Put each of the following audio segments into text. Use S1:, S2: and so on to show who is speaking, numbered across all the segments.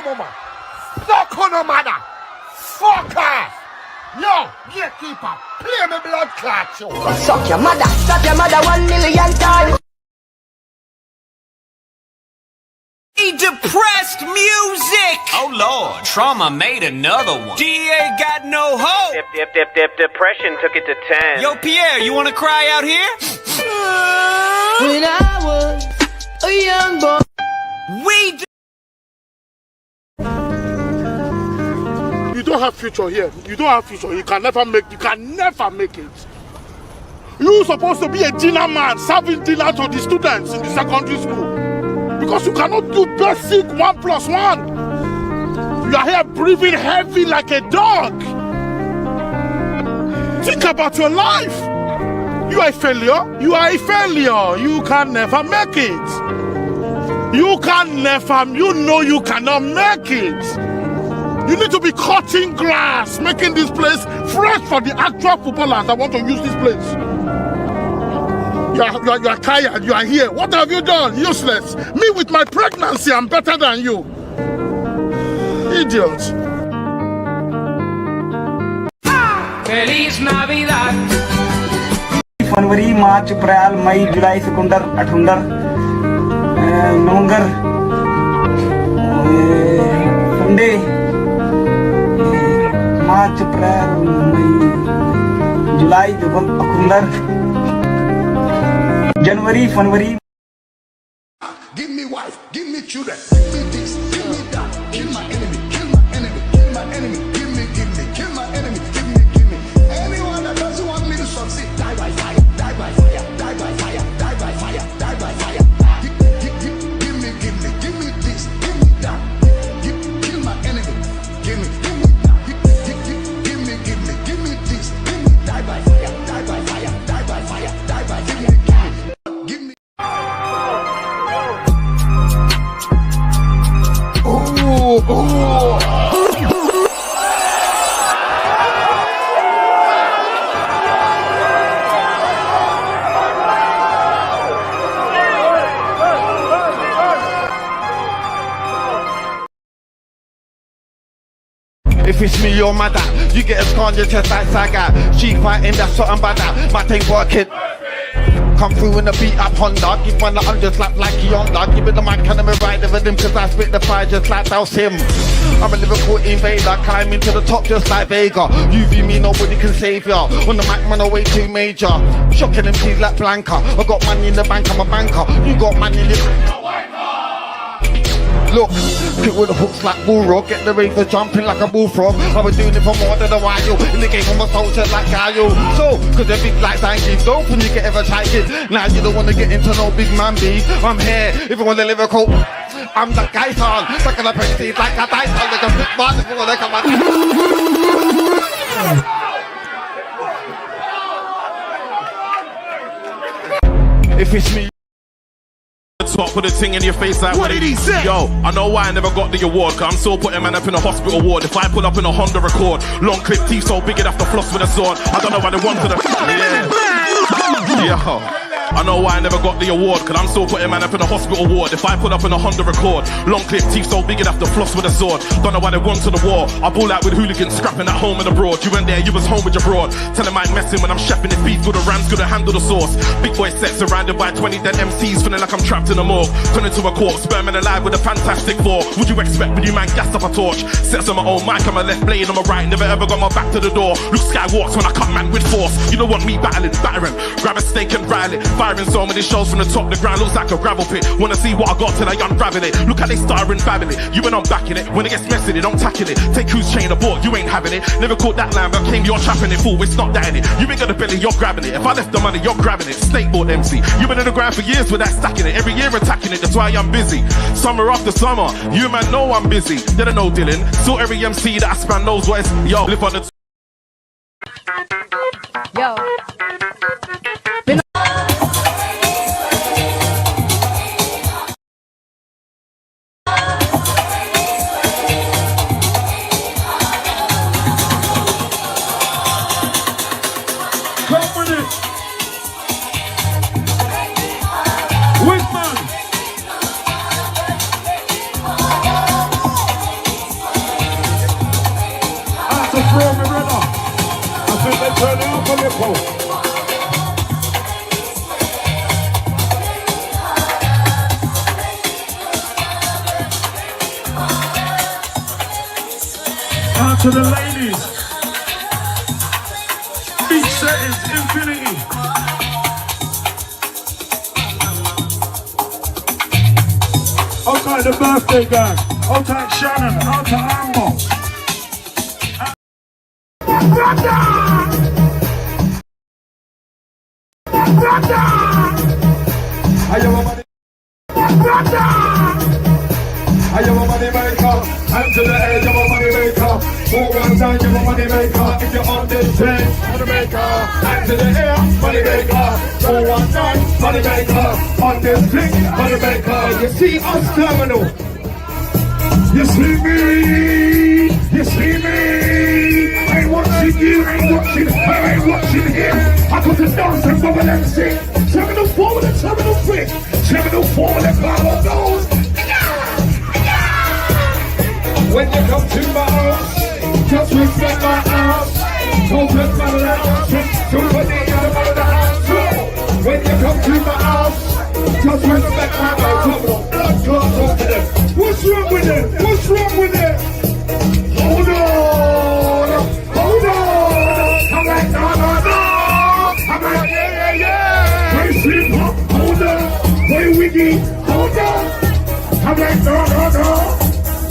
S1: no mama. Fuck on no mother. Fuck off. Yo, gatekeeper, play me blood clot, yo.
S2: Suck your mother, slap your mother 1 million times.
S3: Depressed music. Oh Lord, Trauma made another one. DA got no hope.
S4: Depression took it to 10.
S3: Yo Pierre, you wanna cry out here?
S2: When I was a young boy,
S1: You don't have future here. You don't have future. You can never make it. You're supposed to be a dinner man, serving dinner to the students in the secondary school. Because you cannot do basic 1+1. You are here breathing heavy like a dog. Think about your life. You are a failure. You are a failure. You can never make it. You know you cannot make it. You need to be cutting grass, making this place fresh for the actual footballers that want to use this place. You are tired, you are here. What have you done? Useless. Me with my pregnancy, I'm better than you. Idiot.
S3: Feliz Navidad.
S5: February March April May July September October November Sunday March April May July October January February.
S1: Give me wife, give me children, give me this, give me that, kill my enemy, kill my enemy, kill my enemy, give me, kill my enemy, give me. Anyone that doesn't want me to succeed, die by fire, die by fire, die by fire, die by fire, die by fire. Give me this, give me that, kill my enemy, give me that, give me this, give me die by fire, die by fire, die by fire, die by fire, give me.
S6: If it's me, your mother, you get a scar on your chest like Saga. She fighting, that's something bad. My thing working. Come through in a beat up Honda. Give one I'm just like Yonda. Give it the mic and I'm ride with him, cause I spit the fire just like Douse him. I'm a Liverpool invader, climbing to the top just like Vega. UV me, nobody can save ya. On the mic, man, I way too major. Shocking MCs like Blanca. I got money in the bank, I'm a banker. You got money in the Look, quick with the hooks like Bullrock. Get the razor jumping like a bullfrog. I've been doing it for more than a while. In the game, I'm a soldier like Gaio. So, cause they're big like Zangief. Don't when you get ever try it. Now you don't wanna get into no big man beef. I'm here, if you want the lyrical. I'm the guy son. Sucking up pretty like a dice on like a big man. If you wanna come on. If it's me.
S7: Top with a thing in your face like
S1: What did he say?
S7: Yo, I know why I never got the award, cause I'm still putting man up in a hospital ward. If I pull up in a Honda Accord, long clip teeth so big enough to floss with a sword. I don't know why they want to the Yo, I know why I never got the award, cause I'm still putting man up in a hospital ward. If I pull up in a Honda Accord, long clip teeth so big enough to floss with a sword. Don't know why they want to the war. I ball out with hooligans, scrapping at home and abroad. You went there, you was home with your broad. Tell him I'm messing when I'm chefing this beef. Good the rams, good to handle the sauce. Big boy set surrounded by 20 dead MCs, feeling like I'm trapped in a morgue. Turning to a corpse, sperm and alive with a fantastic four. Would you expect when you man gassed up a torch? Sets on my own mic, on my left blade, on my right. Never ever got my back to the door. Luke Skywalks when I cut man with force. You don't want me battering. Grab a stake and ride it. Firing so many shows from the top, the ground looks like a gravel pit. Wanna see what I got till I unravel it. Look how they starring babbling it. You and I'm backing it. When it gets messy, they don't tackle it. Take who's chain aboard, you ain't having it. Never caught that line, but came you're trapping it. Fool, it's not that in it. You ain't got the belly, you're grabbing it. If I left the money, you're grabbing it. Snakeboard MC. You been in the ground for years with that stacking it. Every year attacking it, that's why I'm busy. Summer after summer, you man know I'm busy. They don't know Dylan. So every MC that I span knows what it's. Yo, live on the
S2: yo.
S8: Turn it up on your pole. Out to the ladies. Beach settings, infinity. Okay, the birthday gang. Okay, Shannon. Out to Amber. I am a money. I am a money maker. Hand to the edge of a money maker. For one time, you're a money maker. If you're on this train, money maker. Hand to the air, money maker. For one time, money maker. On this thing, money maker. You see us terminal. You see me. You see me. I ain't watching you. I ain't watching her. I ain't watching him. I got to dance and bubble and sing. Terminal 4 with a terminal 3. Terminal 4 with a power goes. When you come to my house, just respect my house. Don't let my house. Somebody got out of the house. When you come to my house, just respect my house. Come on, blood clots over them. What's wrong with it? What's wrong with it? Hold on, hold on. I'm like, no, no, no. I'm like, yeah, yeah, yeah. Play sleep, hold on. Play wiggy, hold on. I'm like, no, no, no.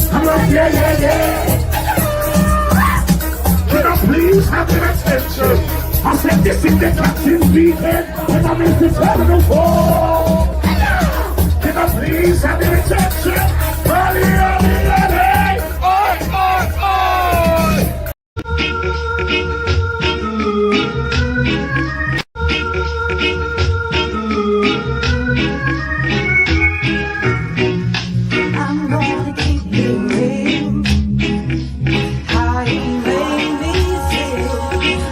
S8: I'm like, yeah, yeah, yeah. Can I please have your attention? I said, this is the captain's weekend, and I'm in the terminal 4. Can I please have your attention? Early, early, early. Oi, oi, oi.
S9: I'm gonna keep you real. How you make me feel.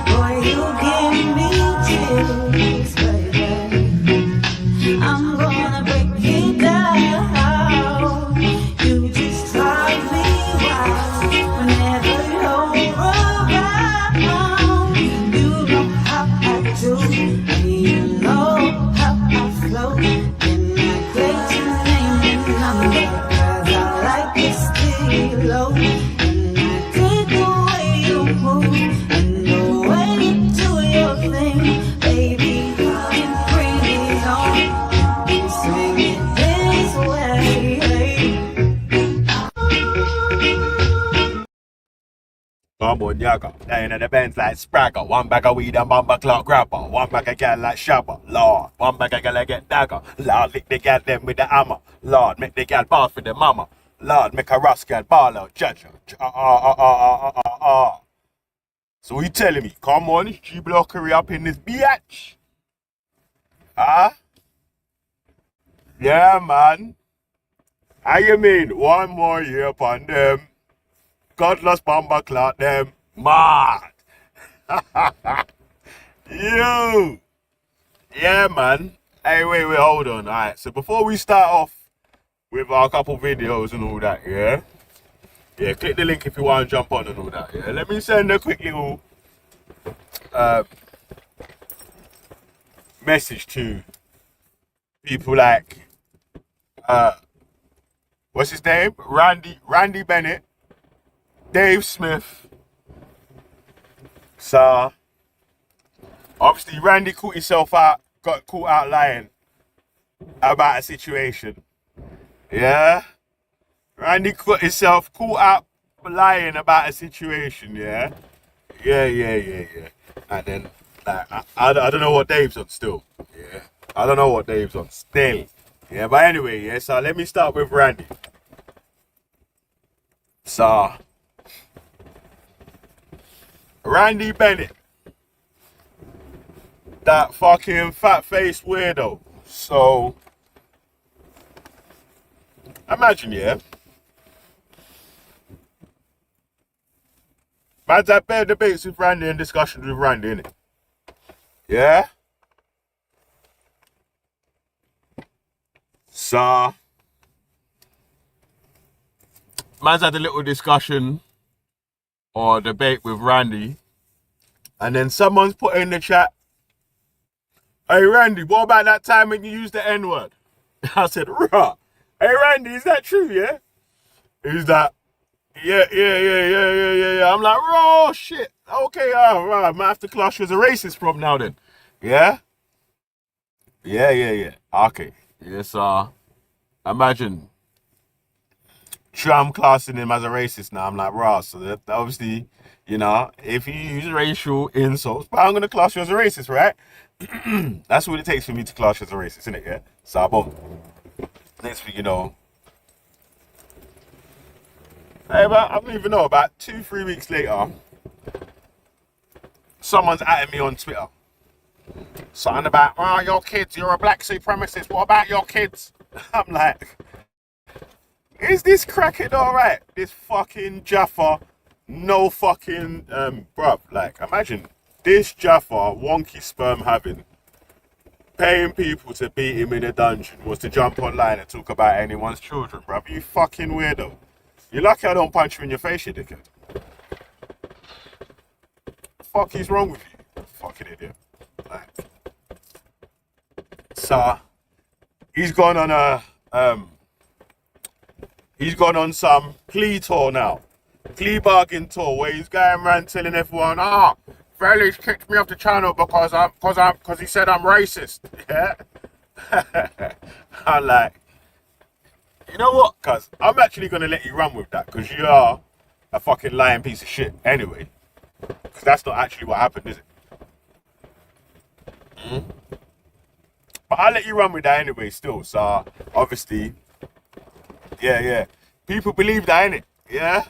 S9: Boy, you give me chills, baby. I'm gonna break it down. You just drive me wild. Whenever you're around, you know how I do. And you know how I flow. And I get your name and number. Low, and I dig the way you move and the way you do your thing, baby. You can bring it on and swing it this way.
S8: Come on, yaga. Down in the Benz like Spragger. One bag of weed and bumper clock grabber. One bag of gal like Shabba. Lord. One bag of gal get dagger. Lord, lick the gal them with the hammer. Lord, make the gal pass for the mama. Lord, make a rascal ball out, judge. So you telling me, come on, G-Block hurry up in this bitch? Huh? Yeah, man. How you mean, 1 more year upon them? Godless bomber clout them. Mad. You. Yeah, man. Hey, wait, hold on. Alright, so before we start off with our couple videos and all that, yeah? Yeah, click the link if you want to jump on and all that, yeah? Let me send a quick little message to people like, what's his name? Randy Bennett, Dave Smith. So, obviously Randy got caught out lying about a situation. Yeah, Randy got himself caught up lying about a situation. Yeah. And then, like, I don't know what Dave's on still. Yeah, I don't know what Dave's on still. Yeah, but anyway, yeah. So let me start with Randy. So, Randy Bennett, that fucking fat-faced weirdo. So, imagine, yeah. Man's had bare debates with Randy and discussions with Randy, innit? Yeah? So, man's had a little discussion or debate with Randy
S1: And then someone's put in the chat, hey Randy, what about that time when you used the N-word? I said, rah. Hey Randy, is that true, yeah? He's like, yeah. I'm like, oh shit. Okay, right. I might have to class you as a racist from now then. Yeah? Yeah. Okay. Yes, imagine Trump classing him as a racist now. I'm like, raw. So that obviously, you know, if you use racial insults, but I'm gonna class you as a racist, right? That's what it takes for me to class you as a racist, isn't it? Yeah. So boom. Next thing you know, hey, but I don't even know. About 2-3 weeks later, someone's at me on Twitter. Something about, oh, your kids, you're a black supremacist. What about your kids? I'm like, is this crackhead alright? This fucking Jaffa, no fucking, bruv. Like, imagine this Jaffa, wonky sperm having, paying people to beat him in a dungeon was to jump online and talk about anyone's children, bruv. You fucking weirdo. You're lucky I don't punch you in your face, you dickhead. The fuck is wrong with you? Fucking idiot. Like, so he's gone on some plea tour now. Plea bargain tour where he's going around telling everyone, Feli's kicked me off the channel because he said I'm racist. Yeah. I'm like, you know what, cuz I'm actually gonna let you run with that because you are a fucking lying piece of shit anyway. Because that's not actually what happened, is it? But I'll let you run with that anyway still. So obviously, yeah. People believe that, innit? Yeah?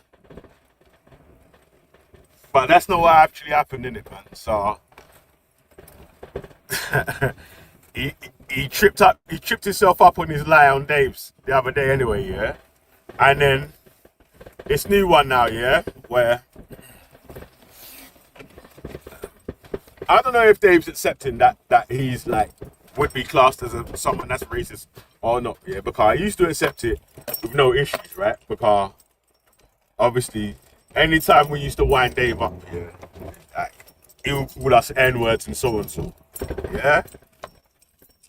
S1: But that's not what actually happened, innit, man? So he tripped himself up on his lie on Dave's the other day anyway, yeah? And then this new one now, yeah, where I don't know if Dave's accepting that he's like would be classed as someone that's racist or not, yeah, because I used to accept it with no issues, right? Because obviously anytime we used to wind Dave up, yeah, like he would call us N-words and so, yeah?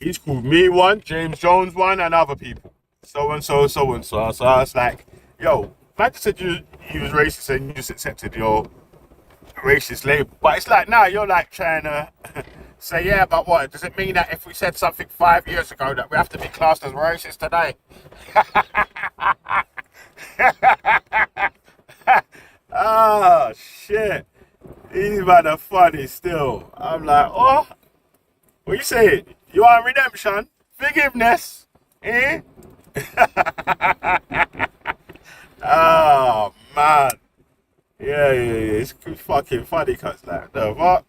S1: He's called me one, James Jones one, and other people. So and so. So I was like, yo, man just said you was racist and you just accepted your racist label. But it's like now you're like trying to say, yeah, but what? Does it mean that if we said something 5 years ago that we have to be classed as racist today? Oh, shit. These men are funny still. I'm like, oh, what you saying? You want redemption? Forgiveness? Eh? Oh, man. Yeah. It's fucking funny, cuz like, the fuck?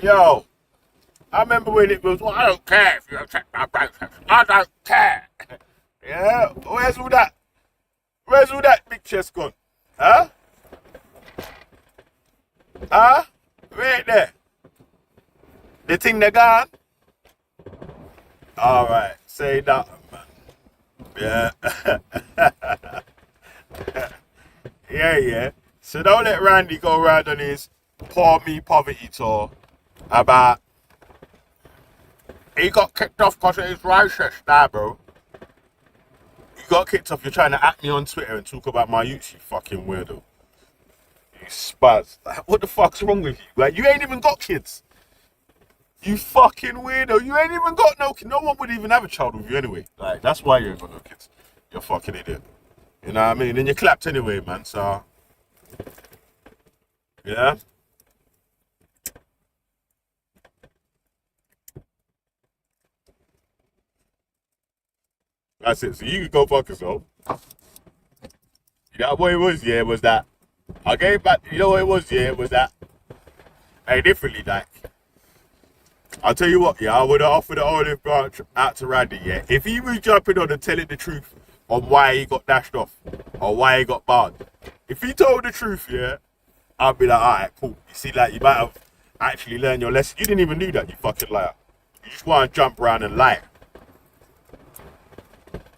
S1: Yo, I remember when it was, well, I don't care if you accept my protest. I don't care. Yeah? Where's all that big chest gone? Huh? Right there. The thing they gone? Alright, say that, man. Yeah. Yeah. So don't let Randy go around on his poor me poverty tour about he got kicked off because he's racist. Nah, bro. You got kicked off, you're trying to at me on Twitter and talk about my youth, you fucking weirdo. You spaz. What the fuck's wrong with you? Like, you ain't even got kids. You fucking weirdo. You ain't even got no kids. No one would even have a child with you anyway. Like, that's why you ain't got no kids. You're a fucking idiot. You know what I mean? And you clapped anyway, man, so. Yeah? That's it. So you can go fuck yourself. You know what it was? Yeah, it was that. I gave back. You know what it was? Yeah, it was that. Hey, differently, like. I'll tell you what, yeah, I would have offered the olive branch out to Randy, yeah. If he was jumping on and telling the truth on why he got dashed off or why he got barred, if he told the truth, yeah, I'd be like, alright, cool. You see, like, you might have actually learned your lesson. You didn't even do that, you fucking liar. You just want to jump around and lie.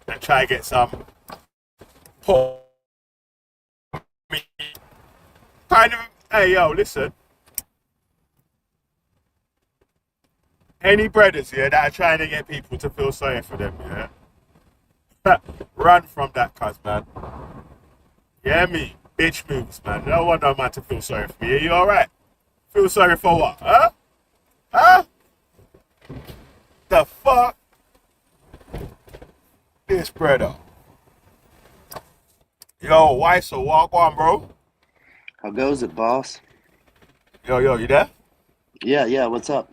S1: And try to get some kind of Hey, yo, listen. Any brothers here that are trying to get people to feel sorry for them, yeah? Run from that, cuz, man. Yeah, me. Bitch moves, man. No want no man to feel sorry for me. Are you alright? Feel sorry for what? Huh? Huh? The fuck? This brother. Yo, why so walk on, bro?
S10: How goes it, boss?
S1: Yo, you there?
S10: Yeah, what's up?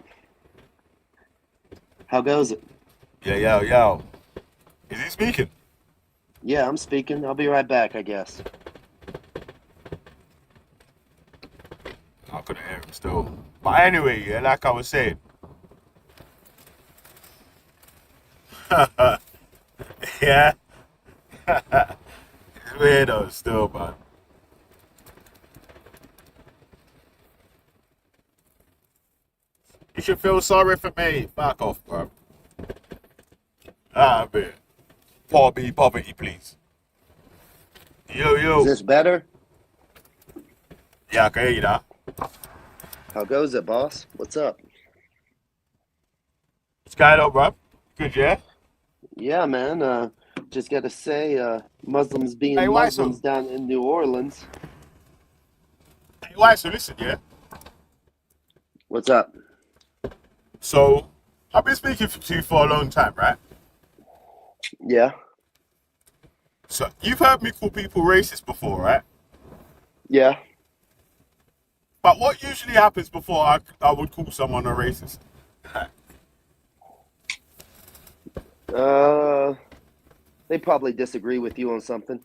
S10: How goes it?
S1: Yeah, yo. Is he speaking?
S10: Yeah, I'm speaking. I'll be right back, I guess.
S1: I couldn't hear him still. But anyway, yeah, like I was saying. Yeah. It's weird though, still, man. You should feel sorry for me. Fuck off, bro. Ah, man. Poor me, poverty, please. Yo.
S10: Is this better?
S1: Yeah, I can hear you now.
S10: How goes it, boss? What's up?
S1: What's going on, bro? Good, yeah?
S10: Yeah, man. Just gotta say, Muslims being
S1: Hey, why so?
S10: Muslims down in New Orleans.
S1: Hey, why so? Listen, yeah?
S10: What's up?
S1: So, I've been speaking to you for a long time, right?
S10: Yeah,
S1: So, you've heard me call people racist before, right?
S10: yeah.
S1: But what usually happens before I would call someone a racist?
S10: They probably disagree with you on something.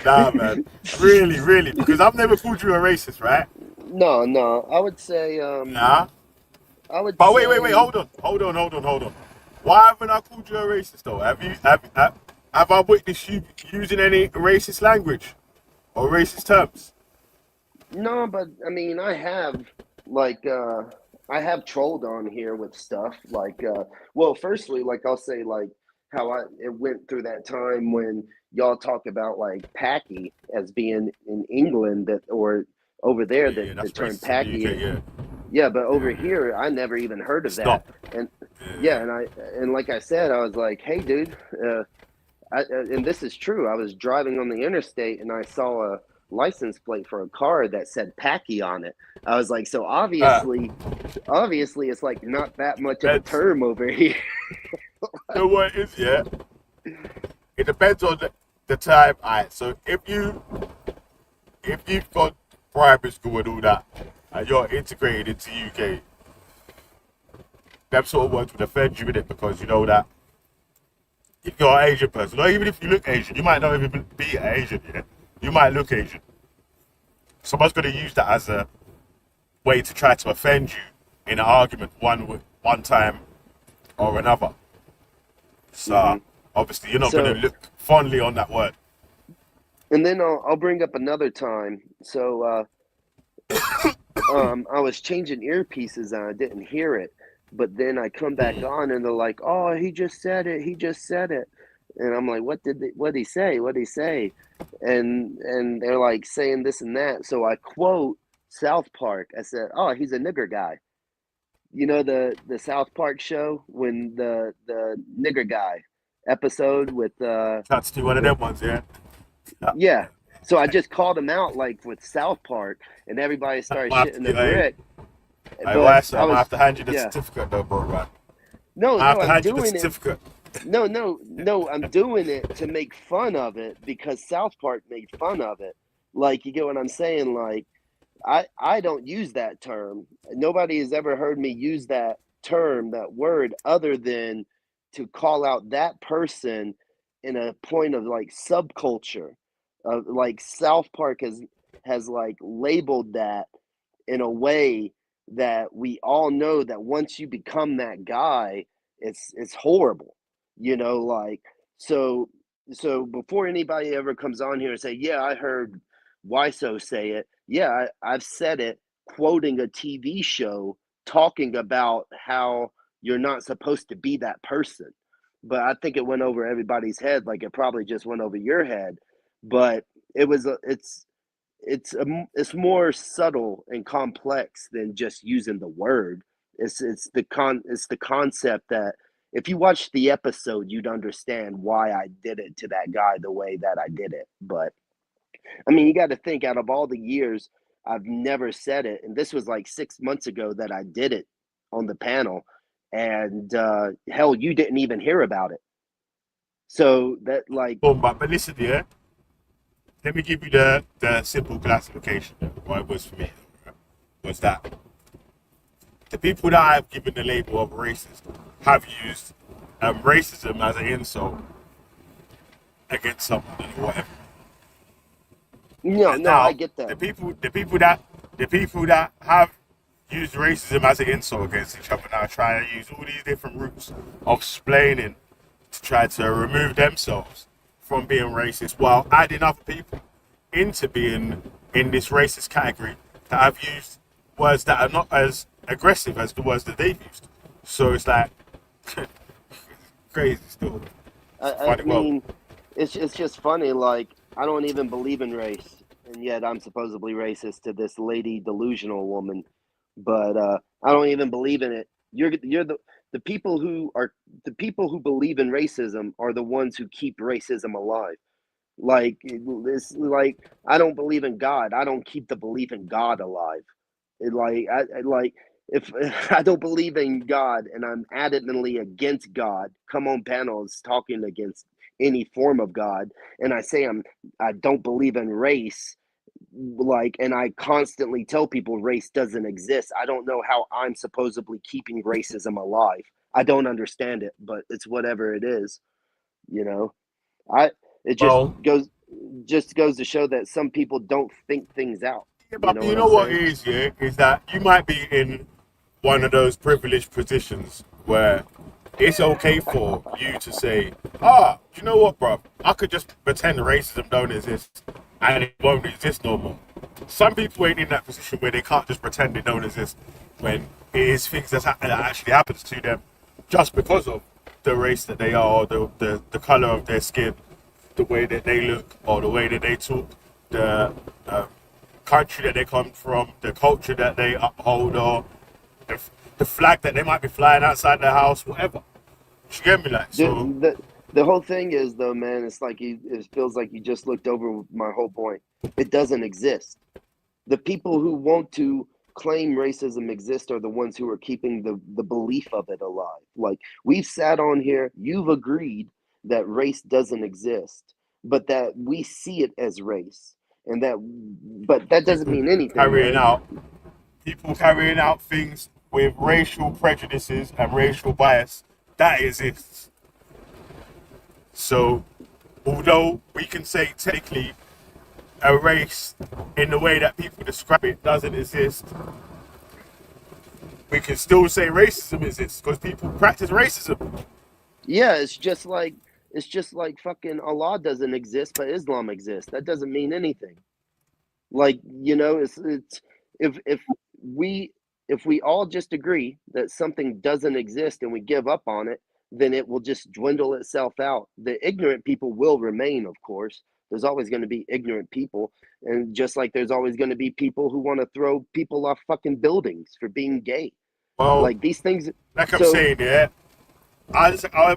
S1: Nah, man. Really. Because I've never called you a racist, right?
S10: No. I would say,
S1: Nah.
S10: I would
S1: But
S10: say...
S1: wait. Hold on. Why haven't I called you a racist, though? Have I witnessed you using any racist language or racist terms?
S10: No, but I mean, I have trolled on here with stuff well, firstly, like I'll say like how it went through that time when y'all talk about like Packy as being in England or over there
S1: Yeah,
S10: that the
S1: that's
S10: term
S1: racist in
S10: Packy.
S1: the UK,
S10: Yeah, but over here, I never even heard of
S1: Stop.
S10: that. And yeah, and like I said, I was like, hey, dude, and this is true. I was driving on the interstate and I saw a license plate for a car that said Packy on it. I was like, so obviously, it's like not that much of a
S1: That's-
S10: term over here.
S1: You know what it is, yeah? It depends on the time. Alright, so if you've got primary school and all that, and you're integrated into UK, them sort of words would offend you with it because you know that if you're an Asian person, or even if you look Asian, you might not even be Asian, yeah? You might look Asian. Someone's going to use that as a way to try to offend you in an argument one time or another. So obviously you're not going to look fondly on that word.
S10: And then I'll bring up another time. So I was changing earpieces and I didn't hear it, but then I come back on and they're like, "Oh, he just said it. He just said it." And I'm like, what'd he say? What'd he say? And they're like saying this and that. So I quote South Park. I said, "Oh, he's a nigger guy." You know the South Park show when the nigger guy episode with
S1: That's to one of them ones, yeah.
S10: yeah. So I just called him out like with South Park, and everybody started shitting the brick.
S1: I'm gonna have to hand you the certificate though, bro, right?
S10: No,
S1: I have to
S10: I'm
S1: hand you the
S10: doing it.
S1: certificate.
S10: No, I'm doing it to make fun of it because South Park made fun of it. Like, you get what I'm saying? Like, I don't use that term. Nobody has ever heard me use that term, that word, other than to call out that person in a point of like subculture. Like South Park has like labeled that in a way that we all know that once you become that guy, it's horrible. Like so before anybody ever comes on here and say, "Yeah, I heard Wiso say it." Yeah, I've said it quoting a TV show talking about how You're not supposed to be that person. But I think it went over everybody's head, like it probably just went over your head. But it's more subtle and complex than just using the word. It's the concept that if you watch the episode, you'd understand why I did it to that guy the way that I did it. But I mean, you got to think, out of all the years, I've never said it, and this was like 6 months ago that I did it on the panel, and hell, you didn't even hear about it. So that, like,
S1: But listen, yeah. Let me give you the simple classification of what it was for me. Was that the people that I've given the label of racist have used racism as an insult against someone or whatever.
S10: no,
S1: Now,
S10: I get that.
S1: the people that have used racism as an insult against each other now try to use all these different routes of explaining to try to remove themselves from being racist while adding other people into being in this racist category that have used words that are not as aggressive as the words that they've used. So it's like crazy still.
S10: I mean, it's just funny. Like, I don't even believe in race, and yet I'm supposedly racist to this lady delusional woman. But I don't even believe in it. You're the people who believe in racism are the ones who keep racism alive. Like, it's like, I don't believe in God. I don't keep the belief in God alive. If I don't believe in God and I'm adamantly against God, come on panels talking against any form of God, and I say I don't believe in race, like, and I constantly tell people race doesn't exist. I don't know how I'm supposedly keeping racism alive. I don't understand it, but it's whatever it is, you know. It just goes to show that some people don't think things out.
S1: Yeah, but you
S10: what
S1: know
S10: I'm
S1: what
S10: saying?
S1: it is, yeah, is that you might be in one of those privileged positions where it's okay for you to say, you know what, bro? I could just pretend racism don't exist and it won't exist no more. Some people ain't in that position where they can't just pretend it don't exist when it is things that actually happens to them just because of the race that they are, or the color of their skin, the way that they look, or the way that they talk, the country that they come from, the culture that they uphold, or the flag that they might be flying outside their house, whatever. You get me? Like, so
S10: The whole thing is, though, man, it's like it feels like you just looked over my whole point. It doesn't exist. The people who want to claim racism exists are the ones who are keeping the belief of it alive. Like, we've sat on here, you've agreed that race doesn't exist, but that we see it as race, but that doesn't mean anything.
S1: People carrying out things with racial prejudices and racial bias, that exists. So, although we can say technically a race in the way that people describe it doesn't exist, we can still say racism exists because people practice racism.
S10: Yeah, it's just like fucking Allah doesn't exist, but Islam exists. That doesn't mean anything. Like, it's if we all just agree that something doesn't exist and we give up on it, then it will just dwindle itself out. The ignorant people will remain, of course. There's always going to be ignorant people, and just like there's always going to be people who want to throw people off fucking buildings for being gay.
S1: Well,
S10: like these things.
S1: Like I'm saying, yeah.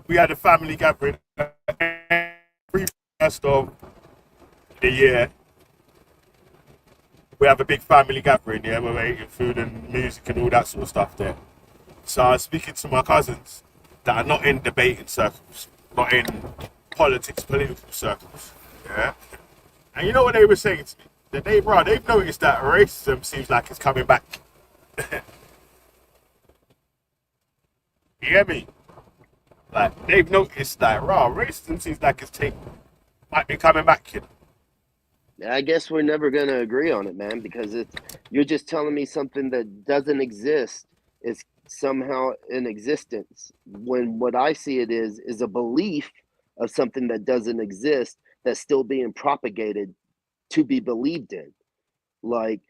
S1: We had a family gathering every first of the year. We have a big family gathering, yeah. We're eating food and music and all that sort of stuff there. So I was speaking to my cousins that are not in debating circles, not in political circles, yeah. And you know what they were saying to me? That they've noticed that racism seems like it's coming back. You hear me? Like, they've noticed that racism seems like might be coming back, you know.
S10: I guess we're never going to agree on it, man, because you're just telling me something that doesn't exist is somehow in existence, when what I see it is a belief of something that doesn't exist that's still being propagated to be believed in. Like,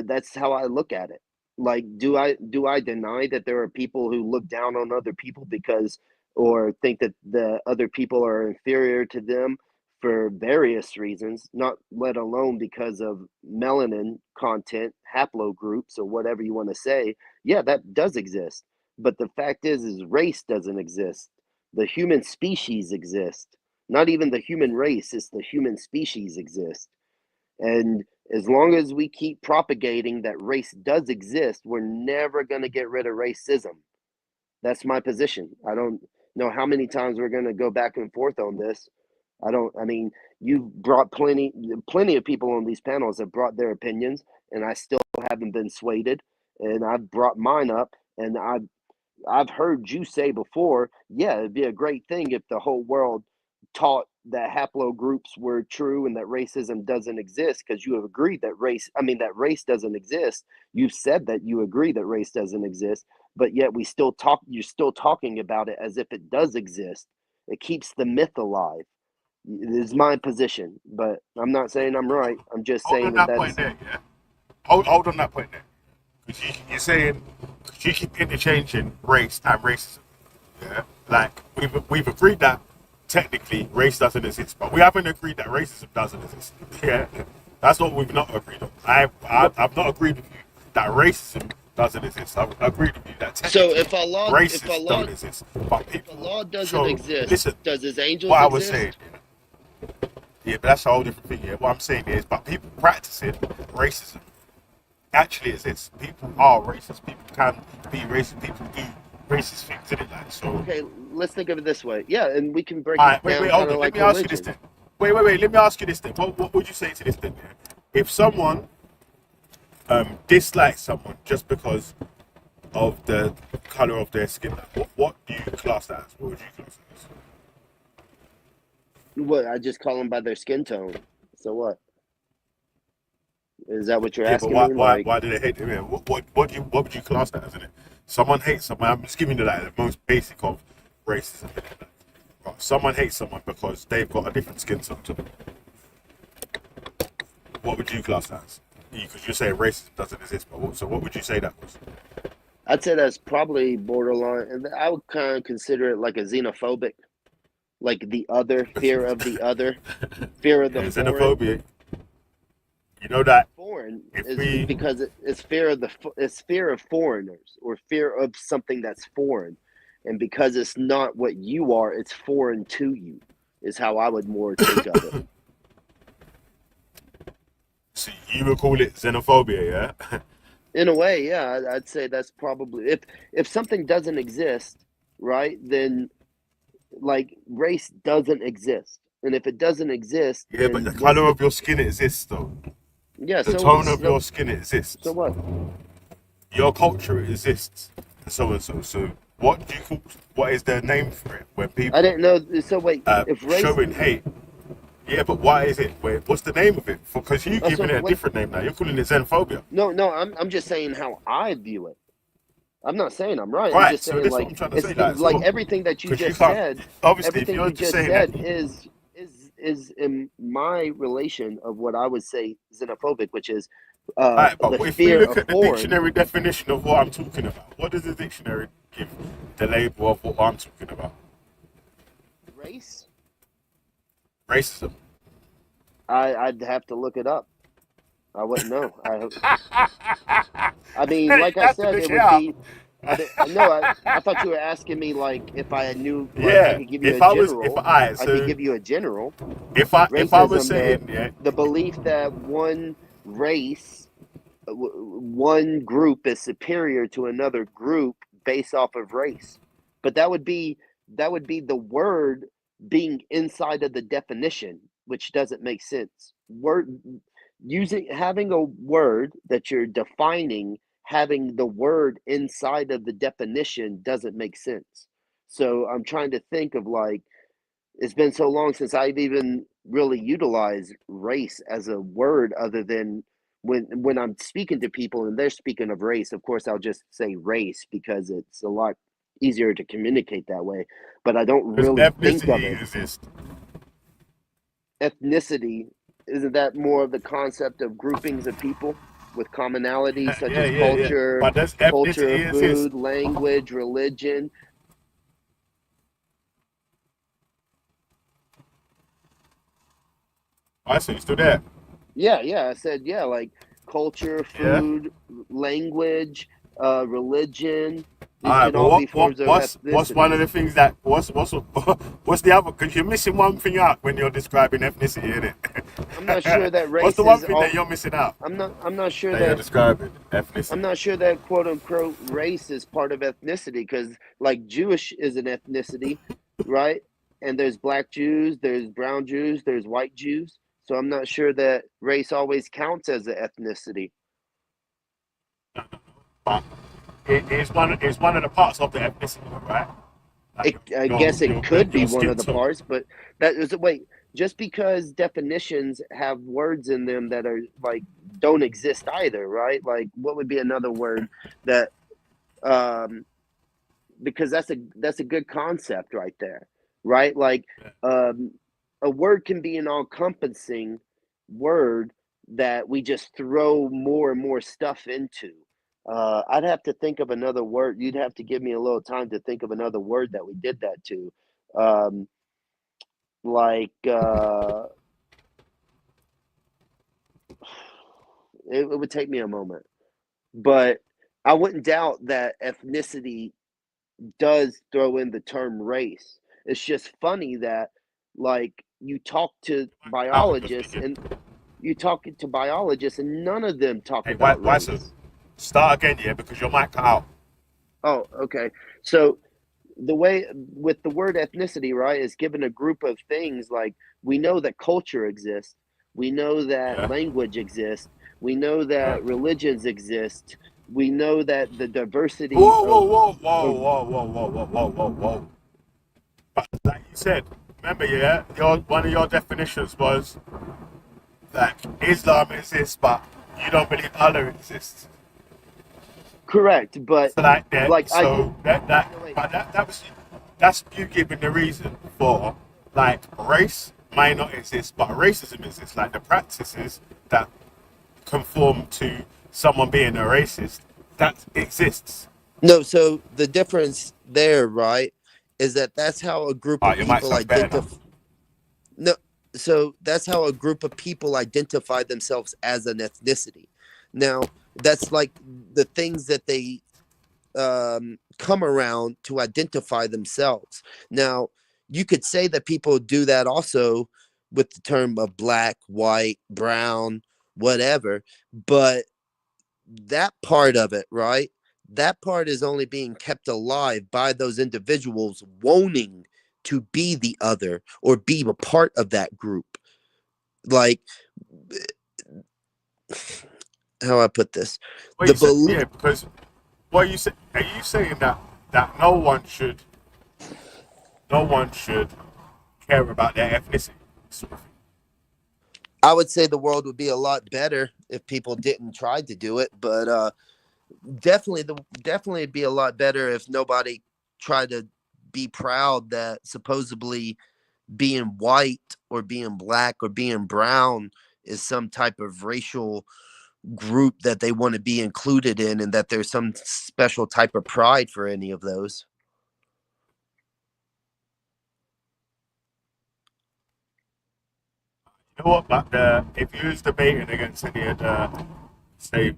S10: that's how I look at it. Like, do I deny that there are people who look down on other people because, or think that the other people are inferior to them for various reasons, not let alone because of melanin content, haplogroups, or whatever you want to say? Yeah, that does exist. But the fact is race doesn't exist. The human species exist. Not even the human race, it's the human species exist. And as long as we keep propagating that race does exist, we're never going to get rid of racism. That's my position. I don't know how many times we're going to go back and forth on this. I mean, you've brought plenty of people on these panels have brought their opinions, and I still haven't been swayed. And I've brought mine up, and I've heard you say before, yeah, it'd be a great thing if the whole world taught that haplogroups were true and that racism doesn't exist, because you have agreed that race doesn't exist. You've said that you agree that race doesn't exist, but yet you're still talking about it as if it does exist. It keeps the myth alive. It is my position, but I'm not saying I'm right. I'm just
S1: Hold
S10: saying
S1: on
S10: that
S1: that point there, yeah. Hold on that point there. Because you're saying, because you keep interchanging race and racism. Yeah. Like we've agreed that technically race doesn't exist, but we haven't agreed that racism doesn't exist. Yeah. That's what we've not agreed on. I've not agreed with you that racism doesn't exist. I've agreed with you that technically racists don't exist. But people,
S10: if Allah doesn't exist,
S1: listen,
S10: does his angels
S1: what I
S10: exist?
S1: was saying. Yeah, but that's a whole different thing. Yeah, what I'm saying is, but people practicing racism actually exists. People are racist. People can be racist. People do racist things in it, like so.
S10: Okay, let's think of it this way. Yeah, and we can break
S1: All
S10: it
S1: right,
S10: down
S1: wait,
S10: kind
S1: hold
S10: of
S1: on.
S10: like
S1: Let me ask you this
S10: religion.
S1: then. Wait. Let me ask you this then. What would you say to this then? Yeah? If someone dislikes someone just because of the color of their skin, what do you class that as? What would you class that as?
S10: What, I just call them by their skin tone. So what? Is that what you're
S1: Yeah, but
S10: asking me?
S1: why do they hate them? Yeah, what would you class that as? Isn't it? Someone hates someone. I'm just giving you like the most basic of racism. Right, someone hates someone because they've got a different skin tone to them. What would you class that as? Because you're saying racism doesn't exist, but what would you say that was?
S10: I'd say that's probably borderline, and I would kind of consider it like a xenophobic, like the other, fear of the other, fear of the
S1: xenophobia. You know that
S10: foreign is because it's fear of it's fear of foreigners, or fear of something that's foreign, and because it's not what you are, it's foreign to you. Is how I would more think of it.
S1: So you would call it xenophobia, yeah?
S10: In a way, yeah, I'd say that's probably if something doesn't exist, right? Then like race doesn't exist, and if it doesn't exist,
S1: Yeah, but the color of your skin exists, though.
S10: Yeah,
S1: the tone of your skin exists.
S10: So what?
S1: Your culture exists, and so and so. So what do you call? What is their name for it? When people
S10: I didn't know. So wait, if race
S1: showing hate. Yeah, but why is it? What's the name of it? Because you're giving it a different name now. You're calling it xenophobia.
S10: No, I'm just saying how I view it. I'm not saying I'm right.
S1: Right.
S10: I'm just saying
S1: So
S10: like
S1: I'm trying to
S10: it's
S1: say that
S10: like everything that you just said.
S1: Obviously, if
S10: everything
S1: you're
S10: you
S1: just
S10: just
S1: saying
S10: said is in my relation of what I would say xenophobic, which is
S1: right, but
S10: the
S1: if we
S10: fear
S1: look
S10: of
S1: at the
S10: foreign.
S1: dictionary definition of what I'm talking about, what does the dictionary give the label of what I'm talking about?
S10: Race?
S1: Racism.
S10: I'd have to look it up. I wouldn't know. I mean, like I said, it would be. I thought you were asking me like if I knew. Like,
S1: Yeah,
S10: I could give you
S1: if
S10: a
S1: I was,
S10: general.
S1: if I,
S10: I
S1: so
S10: could give you a general.
S1: if I was
S10: Racism,
S1: saying, yeah,
S10: the belief that one race, one group is superior to another group based off of race, but that would be the word being inside of the definition, which doesn't make sense. Having a word that you're defining, having the word inside of the definition doesn't make sense. So I'm trying to think of like, it's been so long since I've even really utilized race as a word, other than when I'm speaking to people and they're speaking of race. Of course, I'll just say race because it's a lot easier to communicate that way. But I don't really think of it. Ethnicity, isn't that more of the concept of groupings of people? with commonalities such
S1: Yeah,
S10: as
S1: yeah, yeah.
S10: culture,
S1: But does
S10: culture
S1: ethnicity
S10: of
S1: exist?
S10: food, language, religion.
S1: I see you still there.
S10: Yeah, I said yeah, like culture,
S1: Yeah.
S10: food, language, religion.
S1: All
S10: These
S1: right,
S10: can
S1: but
S10: all be forms of
S1: what's one of
S10: ethnicities.
S1: the things that what's the other? Because you're missing one thing out when you're describing ethnicity,
S10: I'm not sure
S1: innit?
S10: that
S1: What's
S10: race
S1: the one
S10: is
S1: thing that
S10: all.
S1: you're missing out
S10: I'm not sure
S1: that you're
S10: that
S1: describing
S10: I'm
S1: ethnicity?
S10: not sure that quote unquote race is part of ethnicity because like Jewish is an ethnicity, right? And there's black Jews, there's brown Jews, there's white Jews. So I'm not sure that race always counts as an ethnicity.
S1: But it's one of the parts of the ethnicity, right? Like
S10: I guess it could be
S1: your
S10: one
S1: skin
S10: of the
S1: tone.
S10: parts, but that is wait, just because definitions have words in them that are like don't exist either, right? Like what would be another word that um because that's a good concept right there, right? Like um a word can be an all-encompassing word that we just throw more and more stuff into. I'd have to think of another word. You'd have to give me a little time to think of another word that we did that to. Um, like it would take me a moment, but I wouldn't doubt that ethnicity does throw in the term race. It's just funny that like you talk to
S1: Out of your
S10: biologists
S1: thinking.
S10: and you talk to biologists and none of them talk
S1: Hey,
S10: about
S1: why so?
S10: race.
S1: Start again, yeah, because your mic cut out.
S10: Oh, okay. So the way with the word ethnicity, right, is given a group of things like we know that culture exists, we know that
S1: Yeah,
S10: language exists, we know
S1: yeah.
S10: that religions exist, we know that the diversity
S1: Whoa, whoa, whoa, whoa,
S10: of
S1: whoa, whoa, whoa, whoa, whoa, whoa, whoa. But like you said, remember, yeah, your one of your definitions was that Islam exists, but you don't believe Allah exists.
S10: correct, but
S1: So like that,
S10: like I
S1: so that,
S10: wait, wait.
S1: but that was that's you giving the reason for like race may not exist, but racism exists. Like the practices that conform to someone being a racist, that exists.
S10: No, so the difference there, right, is that that's how a group of
S1: Alright, your mic
S10: people
S1: sounds better now.
S10: identify. No, so that's how a group of people identify themselves as an ethnicity. Now, that's like the things that they come around to identify themselves. Now, you could say that people do that also with the term of black, white, brown, whatever, but that part of it, right? That part is only being kept alive by those individuals wanting to be the other or be a part of that group. Like, how I put this,
S1: Well,
S10: the
S1: you said
S10: belief.
S1: yeah, because what you say are you saying that no one should care about their ethnicity? Sort of thing.
S10: I would say the world would be a lot better if people didn't try to do it, but definitely it'd be a lot better if nobody tried to be proud that supposedly being white or being black or being brown is some type of racial group that they want to be included in and that there's some special type of pride for any of those.
S1: You know what? But if you was debating against any of the, say,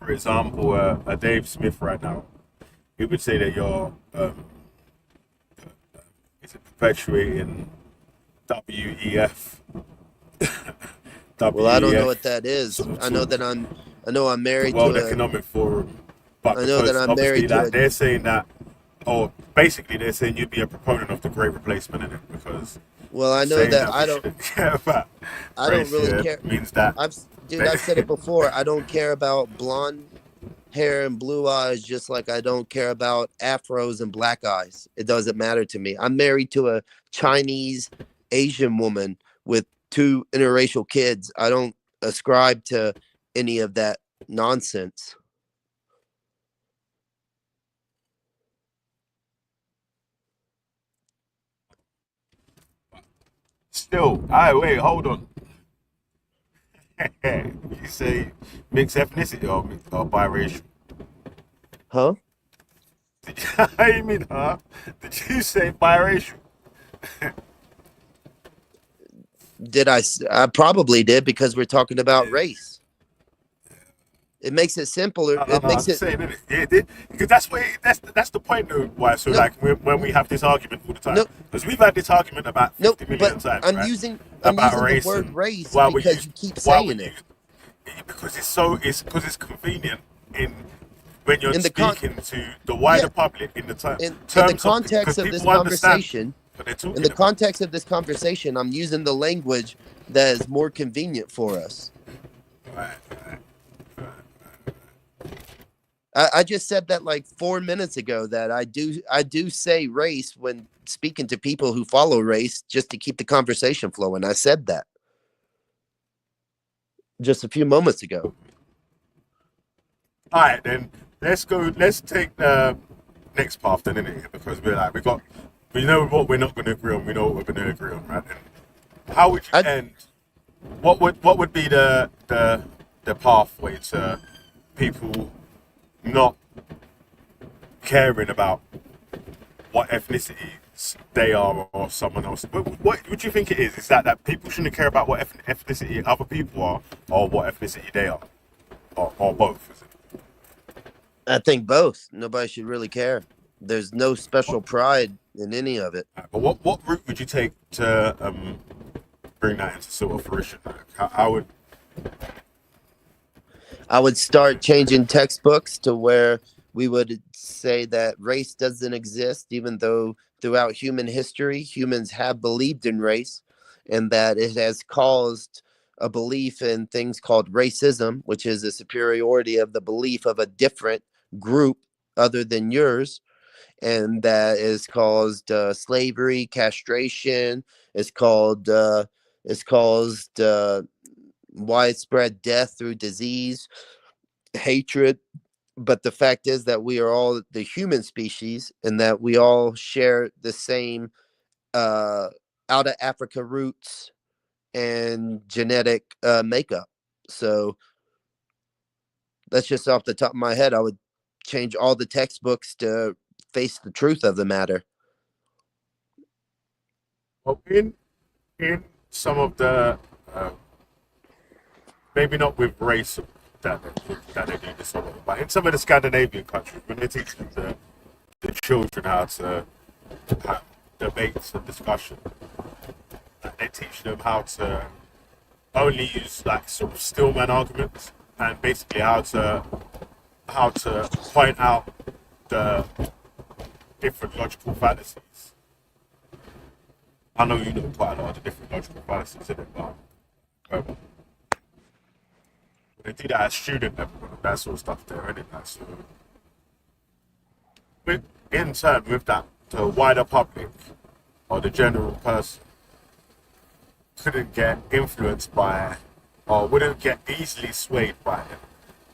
S1: for example, a Dave Smith right now, he would say that you're is it perpetuating WEF,
S10: Well, I don't know what
S1: WEF
S10: that is.
S1: sort of
S10: I know
S1: talk,
S10: that I'm
S1: the
S10: married to
S1: World
S10: a
S1: Economic Forum, but
S10: I know that
S1: because
S10: I'm
S1: obviously
S10: married to
S1: that
S10: a
S1: they're saying that, or basically they're saying you'd be a proponent of the Great Replacement in it because
S10: well, I know
S1: saying
S10: that
S1: that we shouldn't care about
S10: I don't
S1: race
S10: really
S1: here
S10: care.
S1: means that
S10: Dude, I've said it before. I don't care about blonde hair and blue eyes, just like I don't care about afros and black eyes. It doesn't matter to me. I'm married to a Chinese Asian woman with two interracial kids. I don't ascribe to any of that nonsense.
S1: still. I wait, hold on.
S11: You say mixed ethnicity or biracial?
S10: Huh?
S11: How you mean, huh? Did you say biracial?
S10: Did I? I probably did because we're talking about race. It makes it simpler. It
S11: I'm
S10: makes it.
S11: saying it, because that's the point though. Why? So
S10: No,
S11: like when we have this argument all the time,
S10: no,
S11: because we've had this argument about
S10: no.
S11: 50 million
S10: But
S11: times,
S10: I'm
S11: right?
S10: using
S11: About
S10: the
S11: race
S10: word
S11: and
S10: race
S11: why we
S10: because
S11: use
S10: you keep
S11: why we
S10: saying it.
S11: use because it's convenient in when you're
S10: In the con,
S11: speaking to the
S10: yeah,
S11: wider public in the
S10: in the
S11: terms of because
S10: context of this
S11: people understand
S10: conversation,
S11: what they're
S10: in the
S11: talking about.
S10: context of this conversation, I'm using the language that is more convenient for us.
S11: Right.
S10: I just said that like 4 minutes ago that I do say race when speaking to people who follow race just to keep the conversation flowing. I said that just a few moments ago.
S11: All right, then let's go. Let's take the next path then, innit? Because we know what we're not going to agree on. We know what we're going to agree on, right? And how would you
S10: I,
S11: end? What would be the pathway to people not caring about what ethnicity they are or someone else? What do you think it is? Is that people shouldn't care about what ethnicity other people are or what ethnicity they are, or both? Is it?
S10: I think both. Nobody should really care. There's no special pride in any of it.
S11: But what route would you take to bring that into sort of fruition? How would
S10: I would start changing textbooks to where we would say that race doesn't exist, even though throughout human history, humans have believed in race and that it has caused a belief in things called racism, which is a superiority of the belief of a different group other than yours. And that is caused slavery, castration. It's caused widespread death through disease, hatred. But the fact is that we are all the human species and that we all share the same out of Africa roots and genetic makeup. So that's just off the top of my head. I would change all the textbooks to face the truth of the matter.
S11: well in some of the maybe not with race that they do this sort of, but in some of the Scandinavian countries when they teach the children how to have debates and discussion, they teach them how to only use like sort of stillman arguments and basically how to point out the different logical fallacies. I know you know quite a lot of the different logical fallacies in it, but they do that at student level, that sort of stuff there, isn't it? So, in turn, with that, the wider public or the general person couldn't get influenced by or wouldn't get easily swayed by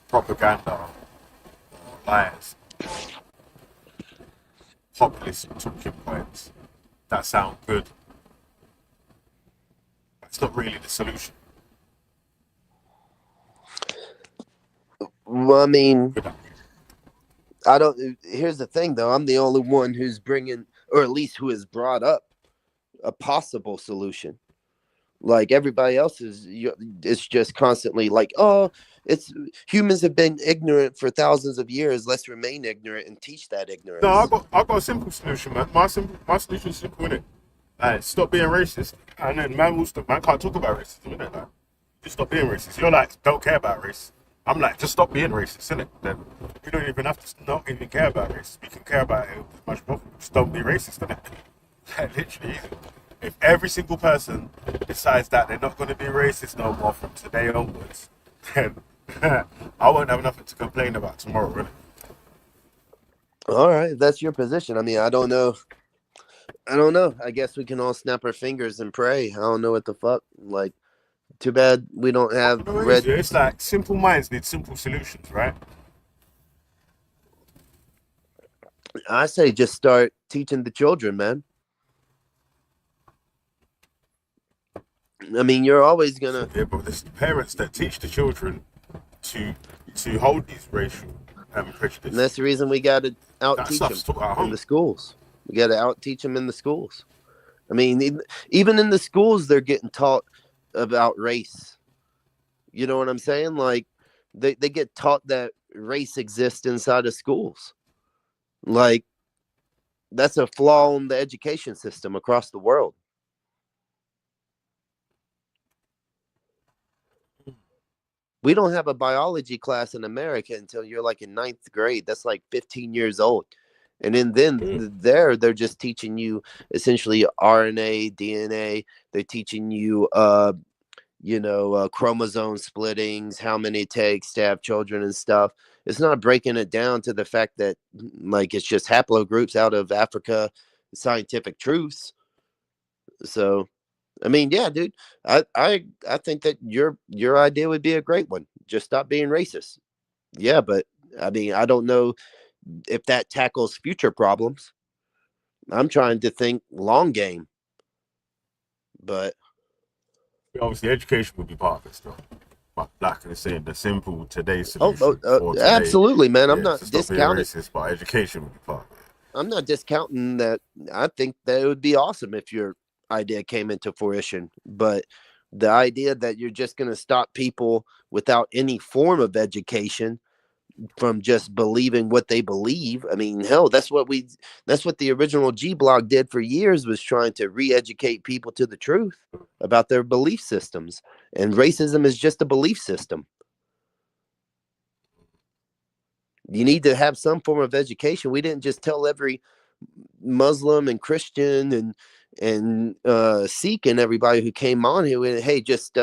S11: propaganda or lies, populist talking points that sound good. That's not really the solution.
S10: Well, I mean, I don't. Here's the thing, though. I'm the only one who's bringing, or at least who has brought up, a possible solution. Like everybody else is, it's just constantly like, oh, it's humans have been ignorant for thousands of years. Let's remain ignorant and teach that ignorance.
S11: No, I got a simple solution, man. My solution is simple, innit? Like, stop being racist, and then man can't talk about racism, innit? Like, just stop being racist. You're like, don't care about race. I'm like, just stop being racist, innit? Then we don't even have to not even care about race. We can care about it as much more. Just don't be racist, innit? Like, literally, if every single person decides that they're not going to be racist no more from today onwards, then I won't have nothing to complain about tomorrow, innit?
S10: All right, that's your position. I mean, I don't know. I guess we can all snap our fingers and pray. I don't know what the fuck. Like, too bad we don't have red.
S11: It's like simple minds need simple solutions, right?
S10: I say just start teaching the children, man. I mean, you're always gonna.
S11: Yeah, but it's the parents that teach the children to hold these racial
S10: And
S11: prejudices.
S10: that's the reason we got to out
S11: That
S10: teach
S11: stuff's
S10: them
S11: taught at
S10: in
S11: home.
S10: the schools. We got to out teach them in the schools. I mean, even in the schools, they're getting taught about race. You know what I'm saying? Like, they get taught that race exists inside of schools. Like, that's a flaw in the education system across the world. We don't have a biology class in America until you're like in 9th grade. That's like 15 years old. And then they're just teaching you essentially RNA, DNA. They're teaching you, chromosome splittings, how many it takes to have children and stuff. It's not breaking it down to the fact that like it's just haplogroups out of Africa, scientific truths. So, I mean, yeah, dude, I think that your idea would be a great one. Just stop being racist. Yeah, but I mean, I don't know if that tackles future problems. I'm trying to think long game. But
S11: obviously, education would be part of it still. But like I said, the simple today solution.
S10: absolutely, man. I'm not
S11: to stop being
S10: discounting.
S11: racist, but education would be part of it.
S10: I'm not discounting that. I think that it would be awesome if your idea came into fruition. But the idea that you're just going to stop people without any form of education from just believing what they believe. I mean, hell, that's what the original G Block did for years, was trying to re-educate people to the truth about their belief systems. And racism is just a belief system. You need to have some form of education. We didn't just tell every Muslim and Christian and Sikh and everybody who came on here, hey, just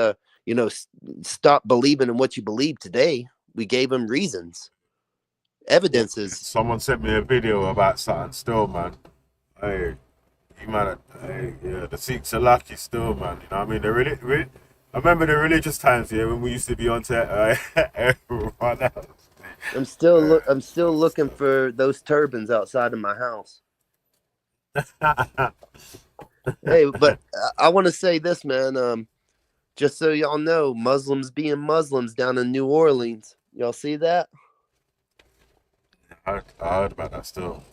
S10: stop believing in what you believe today. We gave them reasons, evidences.
S11: Someone sent me a video about something still, man. Hey, the Sikhs are lucky still, man. You know what I mean? They're really, I remember the religious times, yeah, when we used to be on to everyone else.
S10: I'm still looking for those turbans outside of my house. Hey, but I want to say this, man. Just so y'all know, Muslims being Muslims down in New Orleans. Y'all see that?
S11: I heard about that still.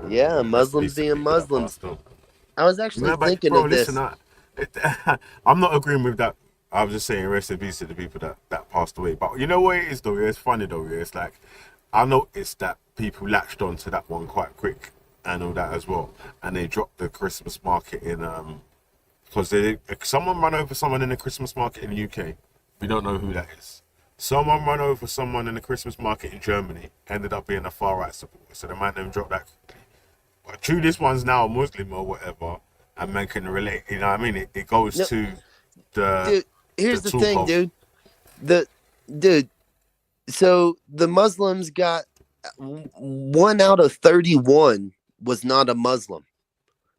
S10: Yeah, Muslims being Muslims. I was actually thinking of this.
S11: Listen, I'm not agreeing with that. I was just saying rest in peace to the people that passed away. But you know what it is, though? It's funny, though. It's like, I noticed that people latched on to that one quite quick and all that as well. And they dropped the Christmas market in... because someone ran over someone in the Christmas market in the UK. We don't know who that is. Someone ran over someone in the Christmas market in Germany. Ended up being a far right supporter. So the man then dropped that. But true, this one's now a Muslim or whatever, and man can relate. You know what I mean? It goes to the.
S10: Dude, here's the thing, dude. So the Muslims got 1 out of 31 was not a Muslim.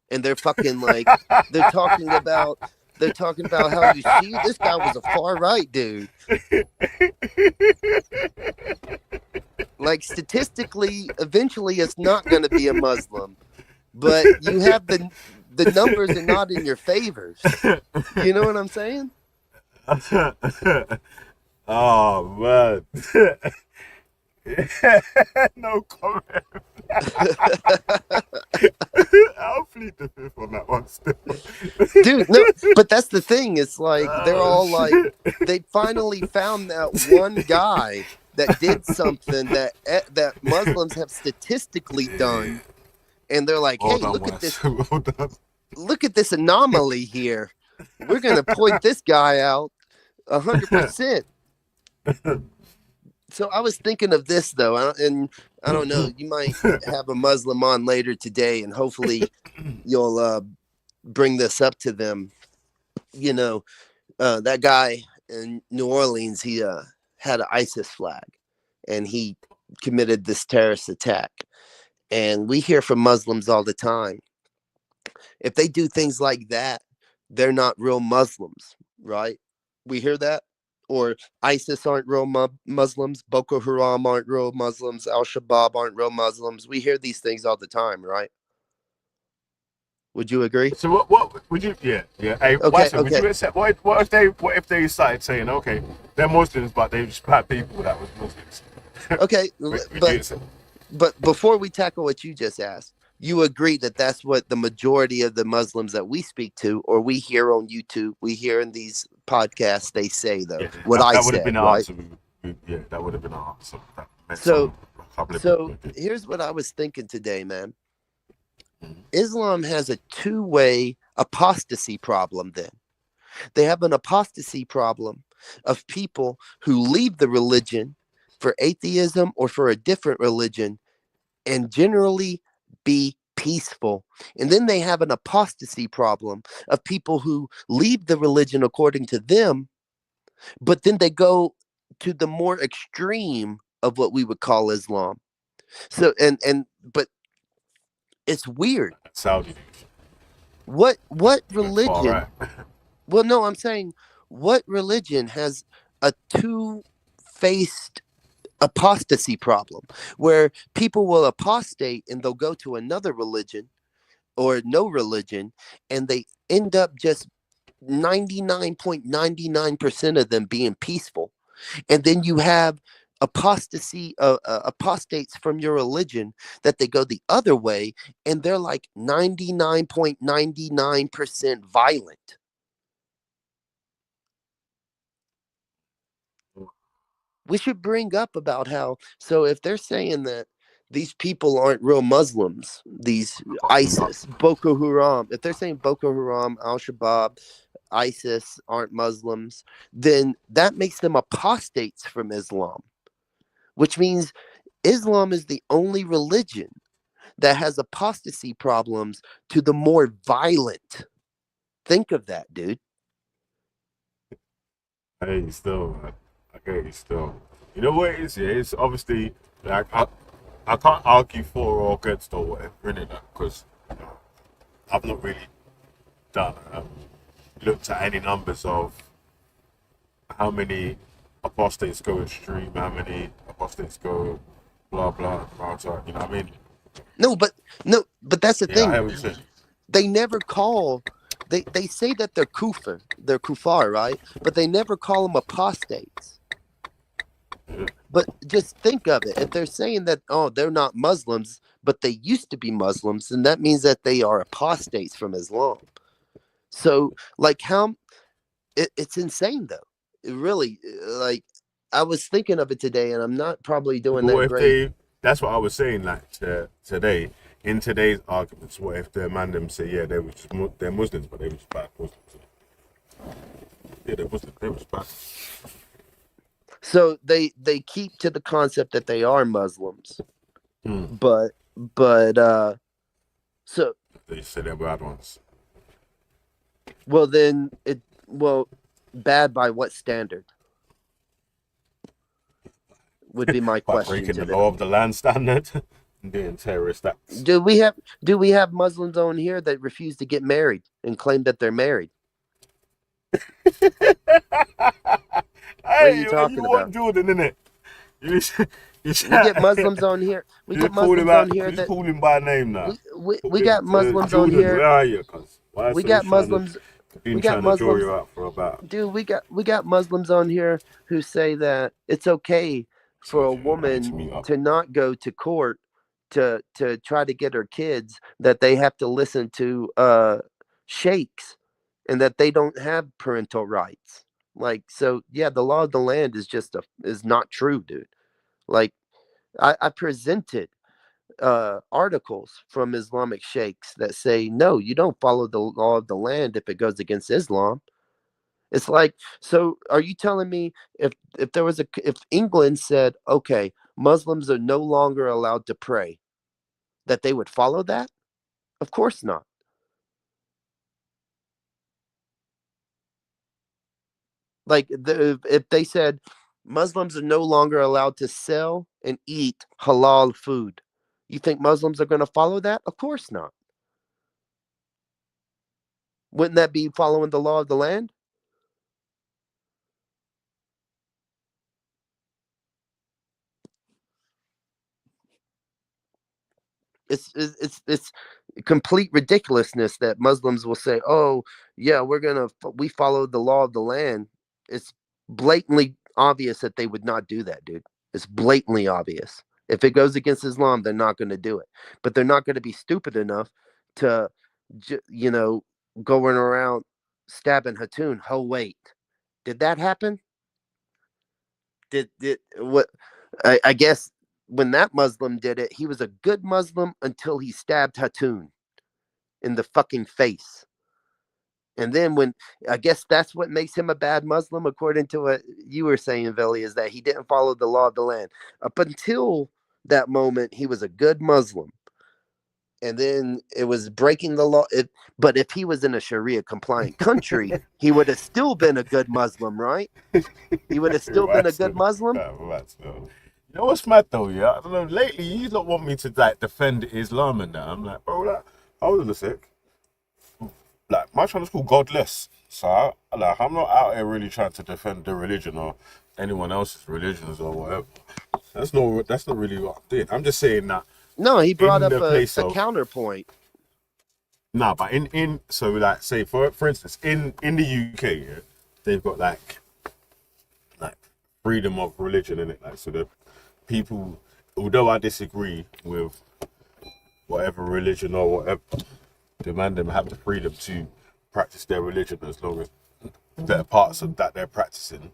S10: And they're fucking like, they're talking about how you see this guy was a far right dude. Like, statistically, eventually it's not going to be a Muslim, but you have the numbers are not in your favors. You know what I'm saying?
S11: Oh man. No comment. I'll plead the fifth on that one still.
S10: Dude, no, but that's the thing. It's like they're all like, they finally found that one guy that did something that Muslims have statistically done, and they're like, hey, look at this anomaly here. We're gonna point this guy out 100%. So I was thinking of this though, and I don't know, you might have a Muslim on later today, and hopefully you'll bring this up to them. You know, that guy in New Orleans, he had an ISIS flag, and he committed this terrorist attack. And we hear from Muslims all the time, if they do things like that, they're not real Muslims, right? We hear that. Or ISIS aren't real Muslims, Boko Haram aren't real Muslims, Al-Shabaab aren't real Muslims. We hear these things all the time, right? Would you agree?
S11: So what would you? Yeah, yeah. Hey,
S10: Okay,
S11: Watson, would
S10: okay.
S11: you accept? What if they started saying, okay, they're Muslims, but they just bad people that was Muslims?
S10: Okay,
S11: Would you
S10: but
S11: accept?
S10: but before we tackle what you just asked, you agree that that's what the majority of the Muslims that we speak to, or we hear on YouTube, we hear in these podcasts, they say though.
S11: Yeah,
S10: What I
S11: that would have
S10: said,
S11: been the
S10: right?
S11: answer. Yeah, that would have been the answer. That meant
S10: So,
S11: a couple of
S10: so
S11: people.
S10: here's what I was thinking today, man.
S11: Mhm.
S10: Islam has a two-way apostasy problem. Then they have an apostasy problem of people who leave the religion for atheism or for a different religion and generally be peaceful. And then they have an apostasy problem of people who leave the religion according to them, but then they go to the more extreme of what we would call Islam. So but it's weird.
S11: Saudi,
S10: What
S11: went far
S10: religion?
S11: right.
S10: Well, no, I'm saying what religion has a two-faced apostasy problem where people will apostate and they'll go to another religion or no religion and they end up just 99.99% of them being peaceful, and then you have apostates from your religion that they go the other way and they're like 99.99% violent. We should bring up about how, so if they're saying that these people aren't real Muslims, these ISIS, Boko Haram, if they're saying Boko Haram, Al Shabaab, ISIS aren't Muslims, then that makes them apostates from Islam, which means Islam is the only religion that has apostasy problems to the more violent. Think of that, dude.
S11: Hey, still, man. Okay, still. You know what it is? Yeah, it's obviously like I can't argue for or against or whatever in it because I've not really done looked at any numbers of how many apostates go extreme, how many apostates go blah blah blah. You know what I mean?
S10: No, but that's the
S11: Yeah, I
S10: thing.
S11: hear what you're saying.
S10: They never call. They say that they're kufar, right? But they never call them apostates.
S11: Yeah.
S10: But just think of it. If they're saying that, oh, they're not Muslims, but they used to be Muslims, then that means that they are apostates from Islam. So, like, it's insane, though. It really, like, I was thinking of it today, and I'm not probably doing
S11: But what
S10: that
S11: if
S10: great.
S11: that's what I was saying, like today, in today's arguments, what if the man them say, yeah, they were just, they're Muslims, but they were just bad Muslims. Yeah, they're Muslims, they were just bad.
S10: So they keep to the concept that they are Muslims, but so
S11: They say they're bad ones.
S10: well then bad by what standard would be my
S11: By
S10: question
S11: breaking
S10: to
S11: the
S10: them.
S11: law of the land standard and doing terrorist acts.
S10: Do we have Muslims on here that refuse to get married and claim that they're married? What are you talking
S11: want
S10: about?
S11: Jordan, innit? You
S10: We get Muslims on here. We get Muslims on here
S11: you
S10: that
S11: call him by name now.
S10: we got Muslims on
S11: Jordan,
S10: here.
S11: where are you? Cause why
S10: We
S11: so
S10: got
S11: he's trying to
S10: Muslims.
S11: been
S10: We got
S11: trying to draw
S10: Muslims.
S11: you out for about.
S10: Dude, we got Muslims on here who say that it's okay for a woman to not go to court to try to get her kids, that they have to listen to sheikhs and that they don't have parental rights. Like, so yeah, the law of the land is is not true, dude. Like, I presented articles from Islamic sheikhs that say no, you don't follow the law of the land if it goes against Islam. It's like, so are you telling me if there was if England said, okay, Muslims are no longer allowed to pray, that they would follow that? Of course not. Like, if they said Muslims are no longer allowed to sell and eat halal food, you think Muslims are going to follow that? Of course not. Wouldn't that be following the law of the land? It's complete ridiculousness that Muslims will say, "Oh, yeah, we follow the law of the land." It's blatantly obvious that they would not do that, dude. It's blatantly obvious. If it goes against Islam, they're not going to do it. But they're not going to be stupid enough to, going around stabbing Hatun. Oh, wait, did that happen? Did what? I guess when that Muslim did it, he was a good Muslim until he stabbed Hatun in the fucking face. And then I guess that's what makes him a bad Muslim, according to what you were saying, Veli, is that he didn't follow the law of the land. Up until that moment, he was a good Muslim. And then it was breaking the law. But if he was in a Sharia compliant country, he would have still been a good Muslim, right? He would have still been a good Muslim.
S11: You know what's mad though, yeah? I don't know, lately you don't want me to like defend Islam and that. I'm like, bro, like, hold on a sec. Like, my channel's called Godless. So I'm not out here really trying to defend the religion or anyone else's religions or whatever. That's not really what I'm doing. I'm just saying that.
S10: No, he brought up a counterpoint.
S11: Nah, but so like, say for instance, in the UK, yeah, they've got like freedom of religion in it. Like, so the people, although I disagree with whatever religion or whatever, demand them have the freedom to practice their religion as long as the parts of that they're practicing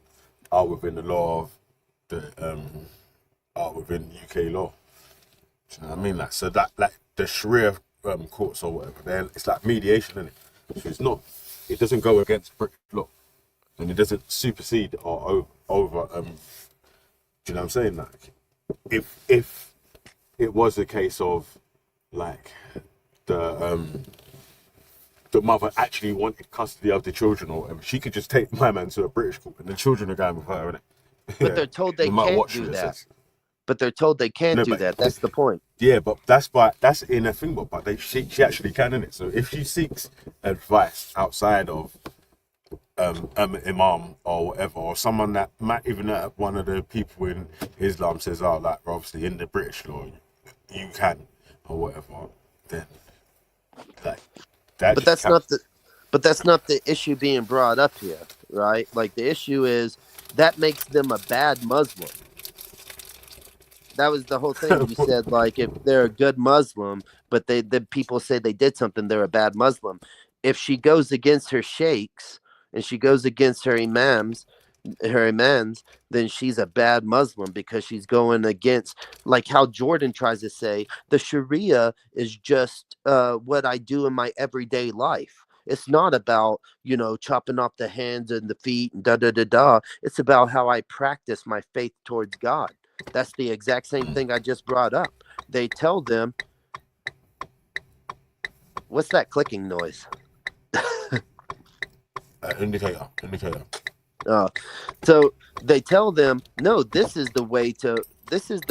S11: are within the law of are within UK law. Do you know what I mean? Like, so that like the Sharia courts or whatever, it's like mediation, isn't it? So it doesn't go against British law, and it doesn't supersede or over. Do you know what I'm saying? Like, if it was a case of like the mother actually wanted custody of the children or whatever, she could just take my man to a British court, and the children are going with her, innit?
S10: But they're told they can't do that. But they're told they can't do that. That's the point.
S11: Yeah, but that's in a thing. But she actually can, innit? So if she seeks advice outside of imam or whatever, or someone that might even one of the people in Islam says, "Oh, like obviously in the British law, you can," or whatever, then like that.
S10: But that's not the issue being brought up here, right? Like, the issue is that makes them a bad Muslim. That was the whole thing. You said, like, if they're a good Muslim, but the people say they did something, they're a bad Muslim. If she goes against her sheikhs and she goes against her imams, then she's a bad Muslim because she's going against, like how Jordan tries to say, the Sharia is just what I do in my everyday life. It's not about, chopping off the hands and the feet and da-da-da-da. It's about how I practice my faith towards God. That's the exact same thing I just brought up. They tell them, what's that clicking noise?
S11: Indicator.
S10: So they tell them, no, this is the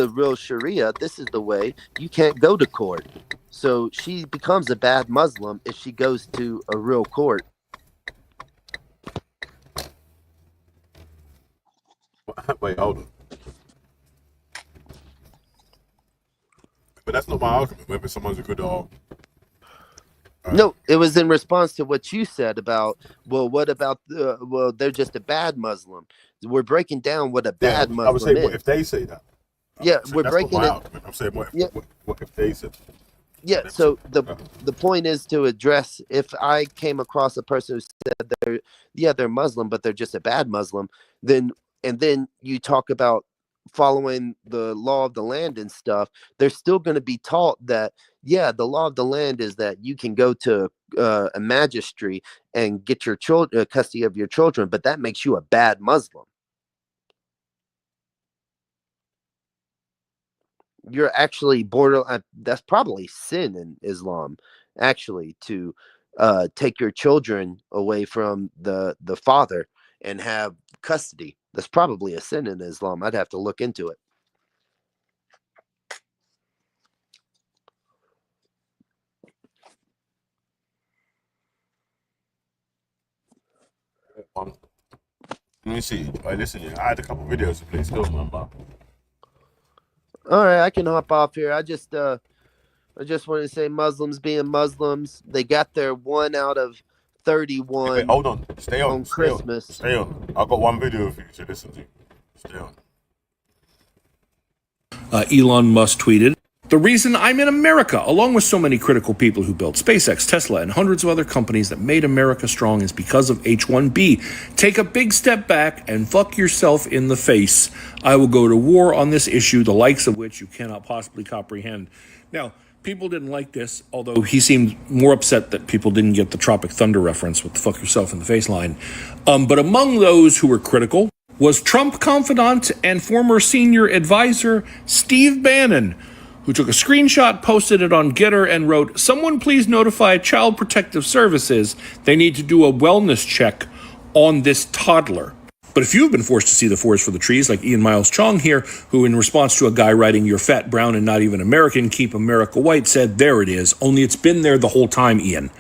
S10: real Sharia. This is the way. You can't go to court. So she becomes a bad Muslim if she goes to a real court.
S11: Wait, hold on. But that's not my argument, whether someone's a good or...
S10: No, it was in response to what you said about, what about, they're just a bad Muslim. We're breaking down what a bad Muslim is.
S11: I would say, what if they say that?
S10: We're breaking it.
S11: I'm saying, what if they said...
S10: Yeah, so the point is to address, if I came across a person who said they're Muslim, but they're just a bad Muslim, then you talk about following the law of the land and stuff, they're still going to be taught that, the law of the land is that you can go to a magistrate and get your custody of your children, but that makes you a bad Muslim. You're actually that's probably sin in Islam, actually, to take your children away from the father and have custody. That's probably a sin in Islam. I'd have to look into it.
S11: Let me see. Listen, I had a couple videos to play still, man. But...
S10: All right, I can hop off here. I just I just want to say Muslims being Muslims, they got their 1 out of 31
S11: Wait, hold on. Stay on. Stay
S10: Christmas.
S11: On. Stay on. I've got one video for you to listen to. Stay on.
S12: Elon Musk tweeted, "The reason I'm in America, along with so many critical people who built SpaceX, Tesla, and hundreds of other companies that made America strong is because of H-1B. Take a big step back and fuck yourself in the face. I will go to war on this issue, the likes of which you cannot possibly comprehend." Now, people didn't like this, although he seemed more upset that people didn't get the Tropic Thunder reference with the fuck yourself in the face line. But among those who were critical was Trump confidant and former senior advisor Steve Bannon, who took a screenshot, posted it on Getter, and wrote, "Someone please notify Child Protective Services. They need to do a wellness check on this toddler." But if you've been forced to see the forest for the trees, like Ian Miles Chong here, who in response to a guy writing "You're fat, brown, and not even American, keep America white," said, "There it is, only it's been there the whole time, Ian."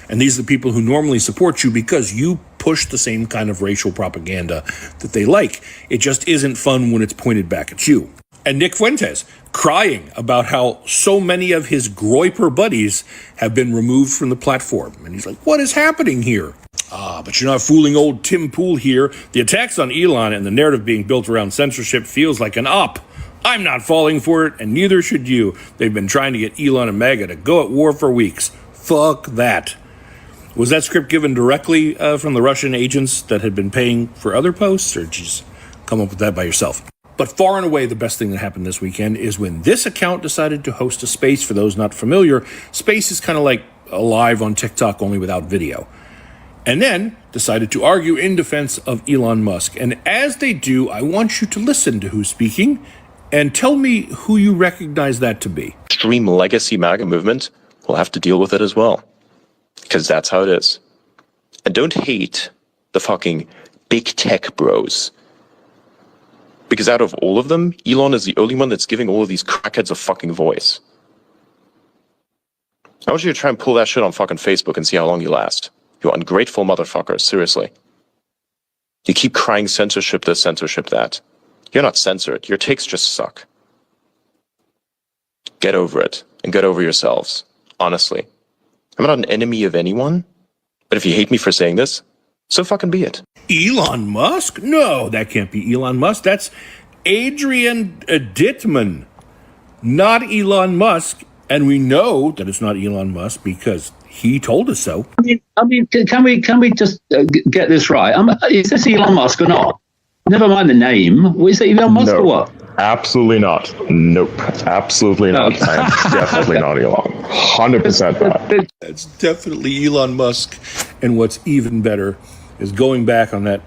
S12: And these are the people who normally support you because you push the same kind of racial propaganda that they like. It just isn't fun when it's pointed back at you. And Nick Fuentes crying about how so many of his Groyper buddies have been removed from the platform. And he's like, what is happening here? But you're not fooling old Tim Pool here. The attacks on Elon and the narrative being built around censorship feels like an op. I'm not falling for it, and neither should you. They've been trying to get Elon and MAGA to go at war for weeks. Fuck that. Was that script given directly from the Russian agents that had been paying for other posts, or did you just come up with that by yourself? But far and away, the best thing that happened this weekend is when this account decided to host a space. For those not familiar, Space is kind of like a live on TikTok, only without video. And then decided to argue in defense of Elon Musk. And as they do, I want you to listen to who's speaking and tell me who you recognize that to be.
S13: Extreme legacy MAGA movement will have to deal with it as well, because that's how it is. And don't hate the fucking big tech bros, because out of all of them, Elon is the only one that's giving all of these crackheads a fucking voice. I want you to try and pull that shit on fucking Facebook and see how long you last. You ungrateful motherfuckers, seriously. You keep crying censorship this, censorship that. You're not censored. Your takes just suck. Get over it, and get over yourselves. Honestly. I'm not an enemy of anyone, but if you hate me for saying this, so fucking be it.
S12: Elon Musk? No, that can't be Elon Musk. That's Adrian Dittman, not Elon Musk. And we know that it's not Elon Musk because he told us so.
S14: I mean, can we just get this right? Is this Elon Musk or not? Never mind the name. Is it Elon Musk or what?
S15: Absolutely not. Nope. Absolutely not. I am definitely not Elon. 100% not.
S12: That's definitely Elon Musk. And what's even better is going back on that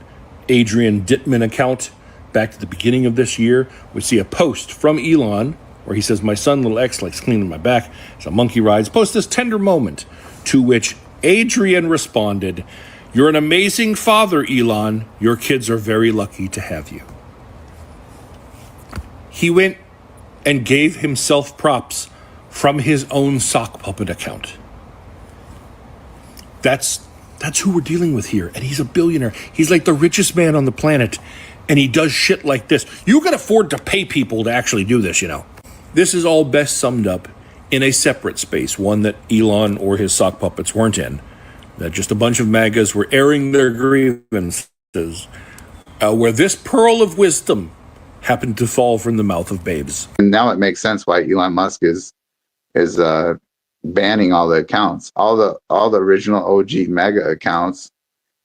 S12: Adrian Dittman account back to the beginning of this year. We see a post from Elon where he says, "My son, little X, likes cleaning my back. So monkey rides. Post this tender moment." To which Adrian responded, "You're an amazing father, Elon. Your kids are very lucky to have you." He went and gave himself props from his own sock puppet account. That's who we're dealing with here. And he's a billionaire. He's like the richest man on the planet. And he does shit like this. You can afford to pay people to actually do this, you know. This is all best summed up in a separate space, one that Elon or his sock puppets weren't in. That just a bunch of MAGAs were airing their grievances, where this pearl of wisdom happened to fall from the mouth of babes.
S16: And now it makes sense why Elon Musk is banning all the accounts, all the original OG MAGA accounts.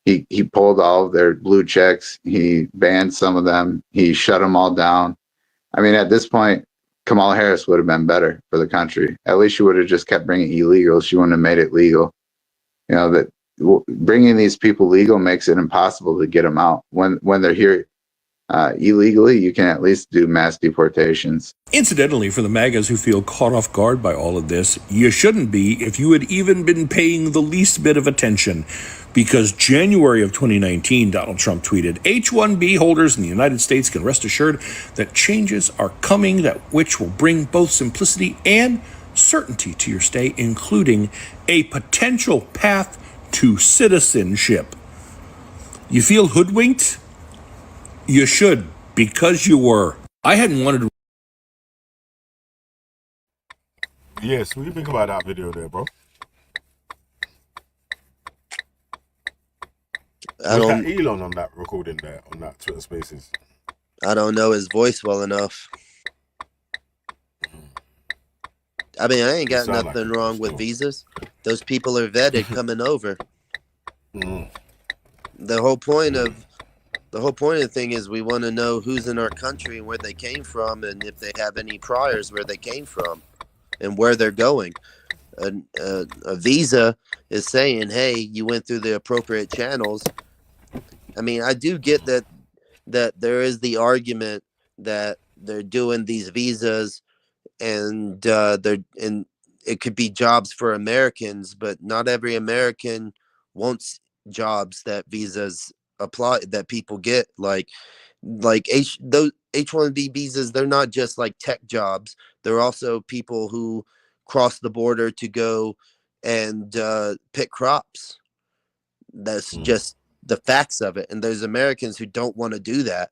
S16: He pulled all of their blue checks. He banned some of them. He shut them all down. I mean, at this point, Kamala Harris would have been better for the country. At least she would have just kept bringing illegals. She wouldn't have made it legal. You know, that bringing these people legal makes it impossible to get them out. When they're here illegally, you can at least do mass deportations.
S12: Incidentally, for the MAGAs who feel caught off guard by all of this, you shouldn't be if you had even been paying the least bit of attention. Because January of 2019, Donald Trump tweeted, "H-1B holders in the United States can rest assured that changes are coming that which will bring both simplicity and certainty to your stay, including a potential path to citizenship." You feel hoodwinked? You should, because you were. I hadn't wanted to.
S11: Yes, what do you think about that video there, bro?
S17: I
S11: Was
S17: don't.
S11: that Elon on that recording there, on that Twitter Spaces?
S17: I don't know his voice well enough. I mean, I ain't got
S11: sound
S17: nothing
S11: like
S17: wrong with visas. Those people are vetted coming over. The whole point of the thing is we want to know who's in our country and where they came from, and if they have any priors where they came from, and where they're going. A visa is saying, hey, you went through the appropriate channels. I mean, I do get that there is the argument that they're doing these visas and it could be jobs for Americans, but not every American wants jobs that visas apply that people get. Like those H-1B visas, they're not just like tech jobs. They're also people who cross the border to go and pick crops. That's just the facts of it. And there's Americans who don't want to do that,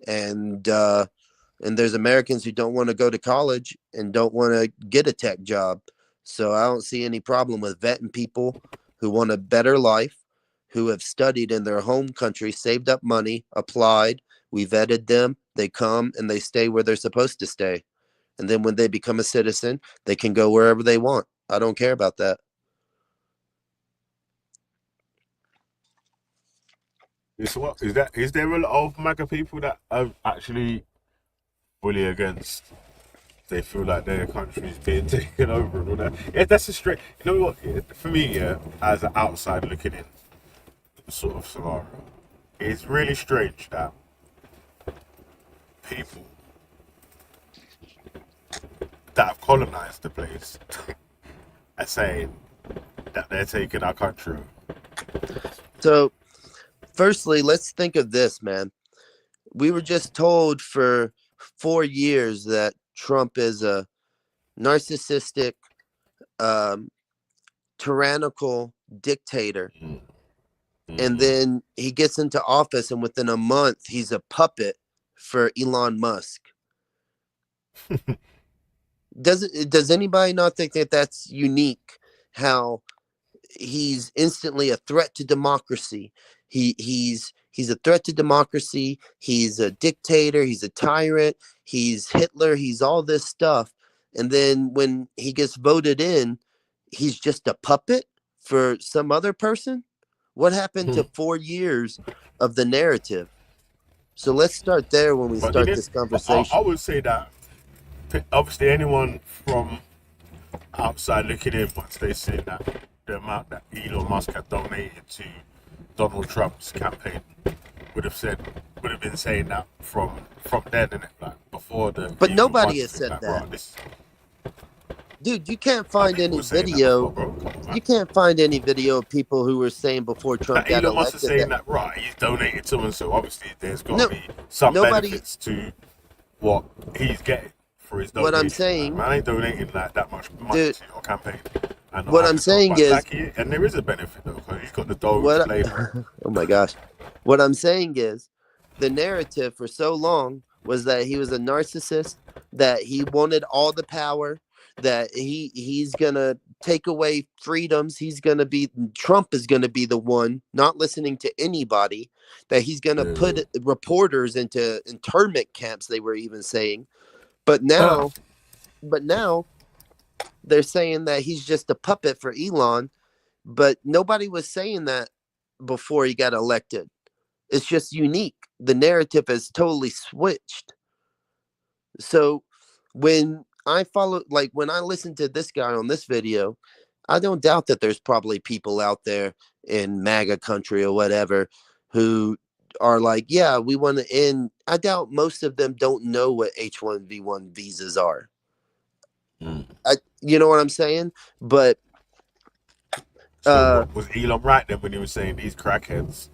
S17: and there's Americans who don't want to go to college and don't want to get a tech job. So I don't see any problem with vetting people who want a better life, who have studied in their home country, saved up money, applied. We vetted them. They come and they stay where they're supposed to stay. And then when they become a citizen, they can go wherever they want. I don't care about that.
S11: What is that? Is there a lot of MAGA people that are actually fully against? They feel like their country is being taken over and all that. Yeah, that's a straight. You know what? For me, yeah, as an outsider looking in, sort of scenario, it's really strange that people that have colonized the place are saying that they're taking our country over.
S17: So, firstly, let's think of this, man. We were just told for 4 years that Trump is a narcissistic, tyrannical dictator. And then he gets into office, and within a month, he's a puppet for Elon Musk. Does anybody not think that that's unique? How he's instantly a threat to democracy. He's a threat to democracy. He's a dictator. He's a tyrant. He's Hitler. He's all this stuff. And then when he gets voted in, he's just a puppet for some other person. What happened to 4 years of the narrative? So let's start there when we start this conversation.
S11: I would say that obviously anyone from outside looking in, once they see that the amount that Elon Musk had donated to Donald Trump's campaign, would have been saying that from then, and like before the.
S17: But nobody has said that. Dude, you can't find any video. You can't find any video of people who were saying before Trump got
S11: Elon Musk
S17: elected.
S11: is saying that right. He's donated to him, so obviously there's got to be some benefits to what he's getting for his donation.
S17: What I'm saying,
S11: man ain't donating like that much money to your campaign. And
S17: what I'm saying is,
S11: and there is a benefit though, because he's got the Doge flavor.
S17: Oh my gosh, what I'm saying is, the narrative for so long was that he was a narcissist, that he wanted all the power, that he's gonna take away freedoms. Trump is gonna be the one not listening to anybody, that he's gonna put reporters into internment camps, they were even saying. But now they're saying that he's just a puppet for Elon, but nobody was saying that before he got elected. It's just unique. The narrative has totally switched. So when I listen to this guy on this video, I don't doubt that there's probably people out there in MAGA country or whatever who are like, yeah, we want to end. I doubt most of them don't know what H-1B1 visas are. You know what I'm saying? But
S11: was Elon right then when he was saying these crackheads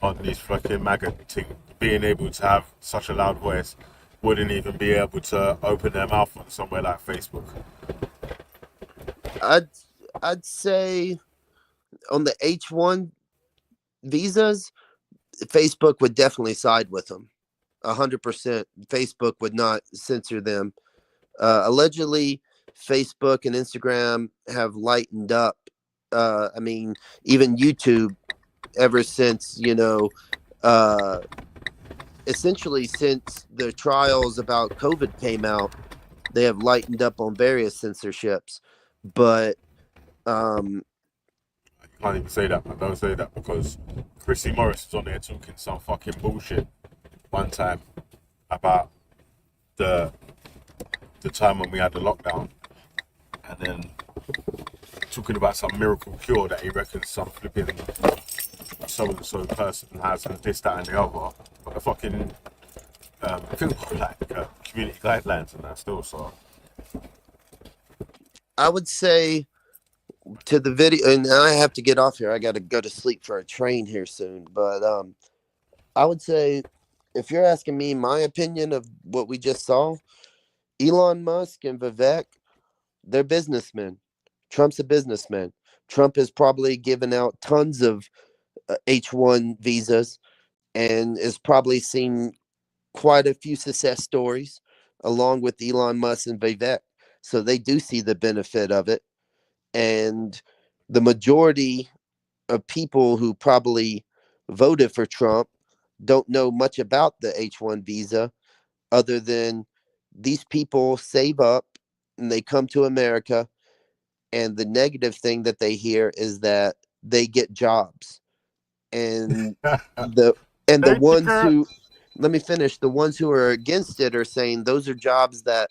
S11: on these fucking MAGA thing, being able to have such a loud voice, wouldn't even be able to open their mouth on somewhere like Facebook?
S17: I'd say on the H1 visas, Facebook would definitely side with them. 100%. Facebook would not censor them. Allegedly, Facebook and Instagram have lightened up. I mean, even YouTube, ever since, essentially since the trials about COVID came out, they have lightened up on various censorships. But
S11: You can't even say that, man. Don't say that, because Chrissy Morris was on there talking some fucking bullshit one time about the time when we had the lockdown, and then talking about some miracle cure that he reckons some flipping so-and-so person has, and this, that, and the other. But the fucking I think like community guidelines and that still, so
S17: I would say to the video, and I have to get off here. I got to go to sleep for a train here soon. But I would say, if you're asking me my opinion of what we just saw, Elon Musk and Vivek, they're businessmen. Trump's a businessman. Trump has probably given out tons of H-1 visas and has probably seen quite a few success stories along with Elon Musk and Vivek. So they do see the benefit of it. And the majority of people who probably voted for Trump don't know much about the H-1 visa, other than these people save up and they come to America, and the negative thing that they hear is that they get jobs. And the ones who, let me finish, the ones who are against it are saying those are jobs that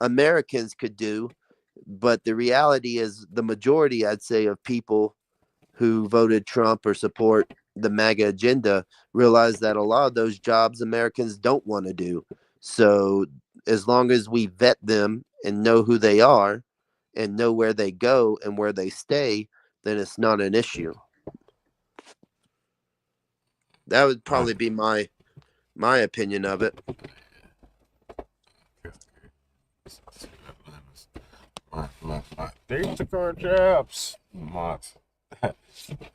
S17: Americans could do. But the reality is the majority, I'd say, of people who voted Trump or support the MAGA agenda realize that a lot of those jobs Americans don't want to do. So as long as we vet them and know who they are and know where they go and where they stay, then it's not an issue. That would probably be my opinion of it.
S11: They took our jobs.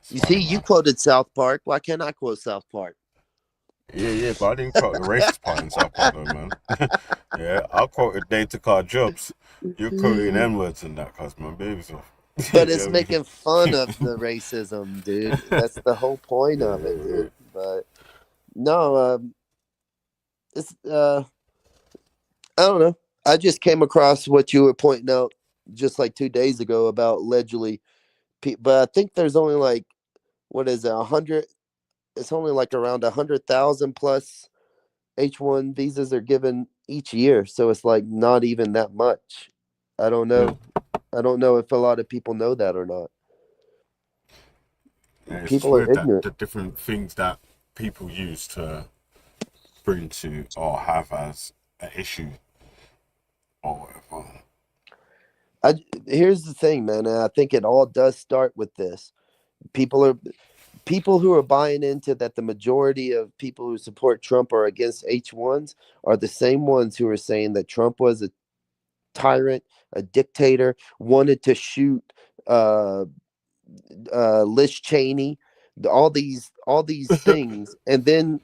S17: You see, you quoted South Park. Why can't I quote South Park?
S11: Yeah, but I didn't quote the racist part in South Park, though, man. Yeah, I quoted they took our jobs. You're quoting N-words in that, cause my baby's off.
S17: But it's making fun of the racism, dude. That's the whole point of it, dude. But no, it's I don't know. I just came across what you were pointing out just like 2 days ago about allegedly, but I think there's only like, what is it, 100? It's only like around 100,000 plus H-1 visas are given each year, so it's like not even that much. I don't know. I don't know if a lot of people know that or not.
S11: Yeah,
S17: People are ignorant.
S11: The different things that people use to bring to or have as an issue or whatever.
S17: Here's the thing, man. And I think it all does start with this. People who are buying into that the majority of people who support Trump are against H-1s are the same ones who are saying that Trump was a tyrant, a dictator, wanted to shoot Liz Cheney, all these things, and then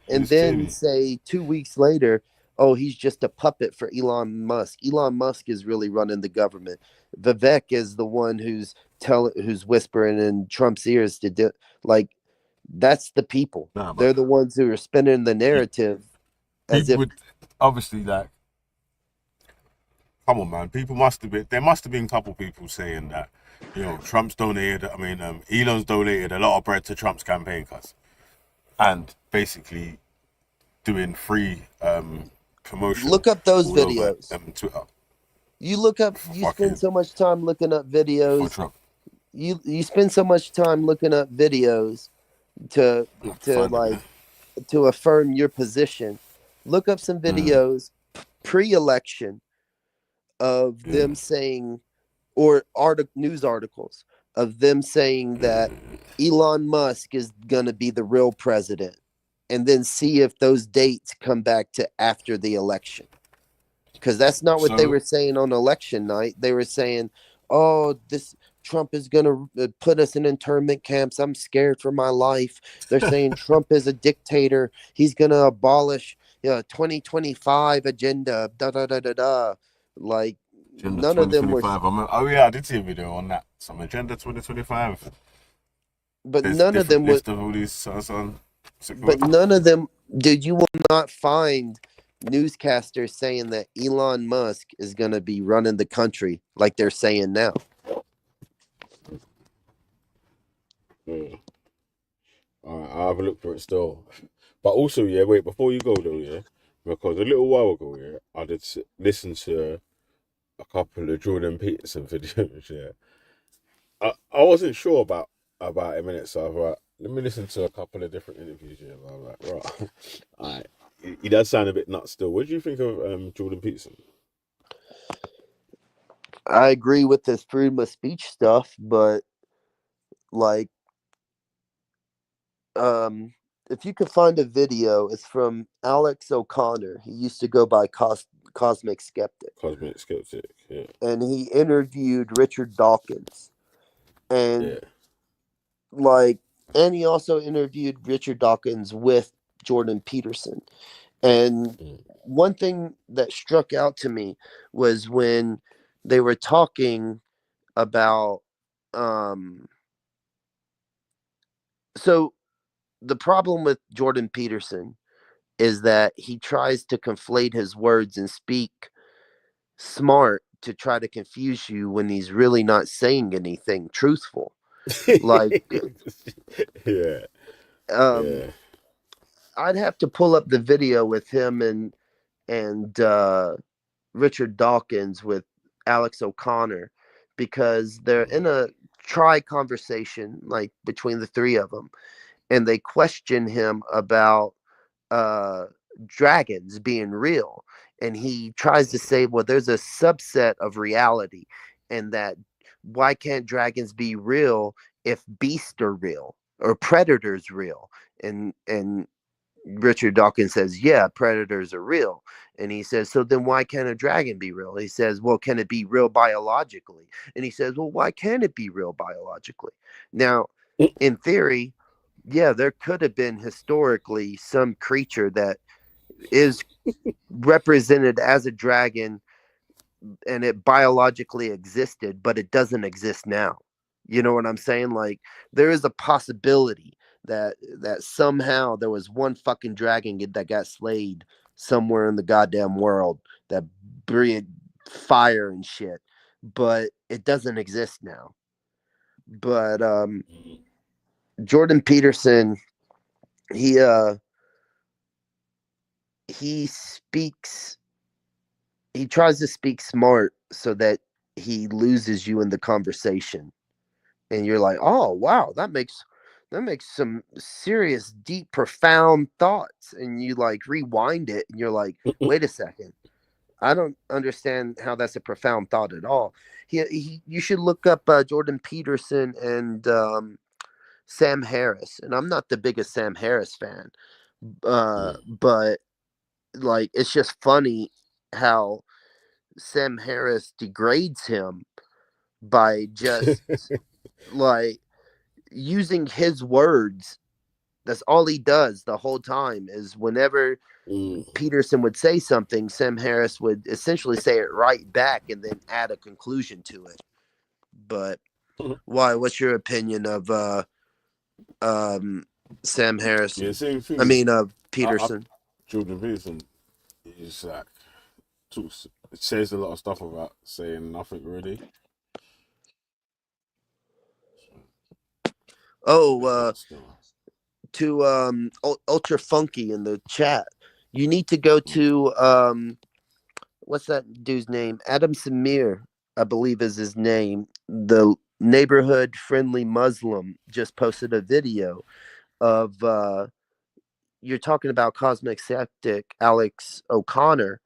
S17: say 2 weeks later, oh, he's just a puppet for Elon Musk. Elon Musk is really running the government. Vivek is the one who's whispering in Trump's ears to do, like, that's the people. They're the ones who are spinning the narrative as if
S11: obviously, like, come on, man. There must have been a couple people saying that, Trump's donated, Elon's donated a lot of bread to Trump's campaign, and basically doing free promotion.
S17: Look up those
S11: all over,
S17: videos.
S11: Twitter.
S17: You spend so much time looking up videos. You spend so much time looking up videos to affirm your position. Look up some videos pre-election of them saying, or news articles of them saying that Elon Musk is going to be the real president, and then see if those dates come back to after the election. Because that's not what they were saying on election night. They were saying, oh, this Trump is going to put us in internment camps. I'm scared for my life. They're saying Trump is a dictator. He's going to abolish 2025 agenda. Da, da, da, da, da.
S10: Like
S11: Agenda
S10: none of them were,
S11: 2025. Oh yeah, I did see a video on that. Some Agenda 2025.
S10: but
S11: There's
S10: none of them
S11: different
S10: were.
S11: list of all these on.
S10: But none of them, dude, you will not find newscasters saying that Elon Musk is going to be running the country like they're saying now.
S11: Alright, I'll have a look for it still. But also, yeah, wait, before you go though, yeah, because a little while ago, yeah, I did listen to a couple of Jordan Peterson videos, yeah. I wasn't sure about him in it, so I was like, let me listen to a couple of different interviews, yeah. I was like, right, alright. He does sound a bit nuts still. What do you think of Jordan Peterson?
S10: I agree with this freedom of speech stuff, but like, if you could find a video, it's from Alex O'Connor. He used to go by Cosmic Skeptic.
S11: Cosmic Skeptic, yeah.
S10: And he interviewed Richard Dawkins. And and he also interviewed Richard Dawkins with Jordan Peterson. And one thing that struck out to me was when they were talking about so the problem with Jordan Peterson is that he tries to conflate his words and speak smart to try to confuse you when he's really not saying anything truthful. Like,
S11: yeah.
S10: I'd have to pull up the video with him and Richard Dawkins with Alex O'Connor, because they're in a conversation like between the three of them, and they question him about dragons being real, and he tries to say, well, there's a subset of reality, and that why can't dragons be real if beasts are real or predators real? And Richard Dawkins says, yeah, predators are real. And he says, so then why can't a dragon be real? He says, well, can it be real biologically? And he says, well, why can't it be real biologically? Now, in theory, yeah, there could have been historically some creature that is represented as a dragon and it biologically existed, but it doesn't exist now. You know what I'm saying? Like, there is a possibility that somehow there was one fucking dragon that got slayed somewhere in the goddamn world that breathed fire and shit, but it doesn't exist now. But Jordan Peterson, he tries to speak smart so that he loses you in the conversation, and you're like, oh wow, that makes some serious, deep, profound thoughts, and you like rewind it and you're like, wait a second, I don't understand how that's a profound thought at all. You should look up Jordan Peterson and Sam Harris, and I'm not the biggest Sam Harris fan, but like, it's just funny how Sam Harris degrades him by just like using his words. That's all he does the whole time, is whenever Peterson would say something, Sam Harris would essentially say it right back and then add a conclusion to it. But why? What's your opinion of Sam Harris?
S11: Yeah, same thing.
S10: I mean, Peterson.
S11: Jordan Peterson is like, it says a lot of stuff about saying nothing really.
S10: Oh, to Ultra Funky in the chat, you need to go to what's that dude's name? Adam Samir, I believe is his name. The neighborhood friendly Muslim just posted a video of you're talking about Cosmic Skeptic Alex O'Connor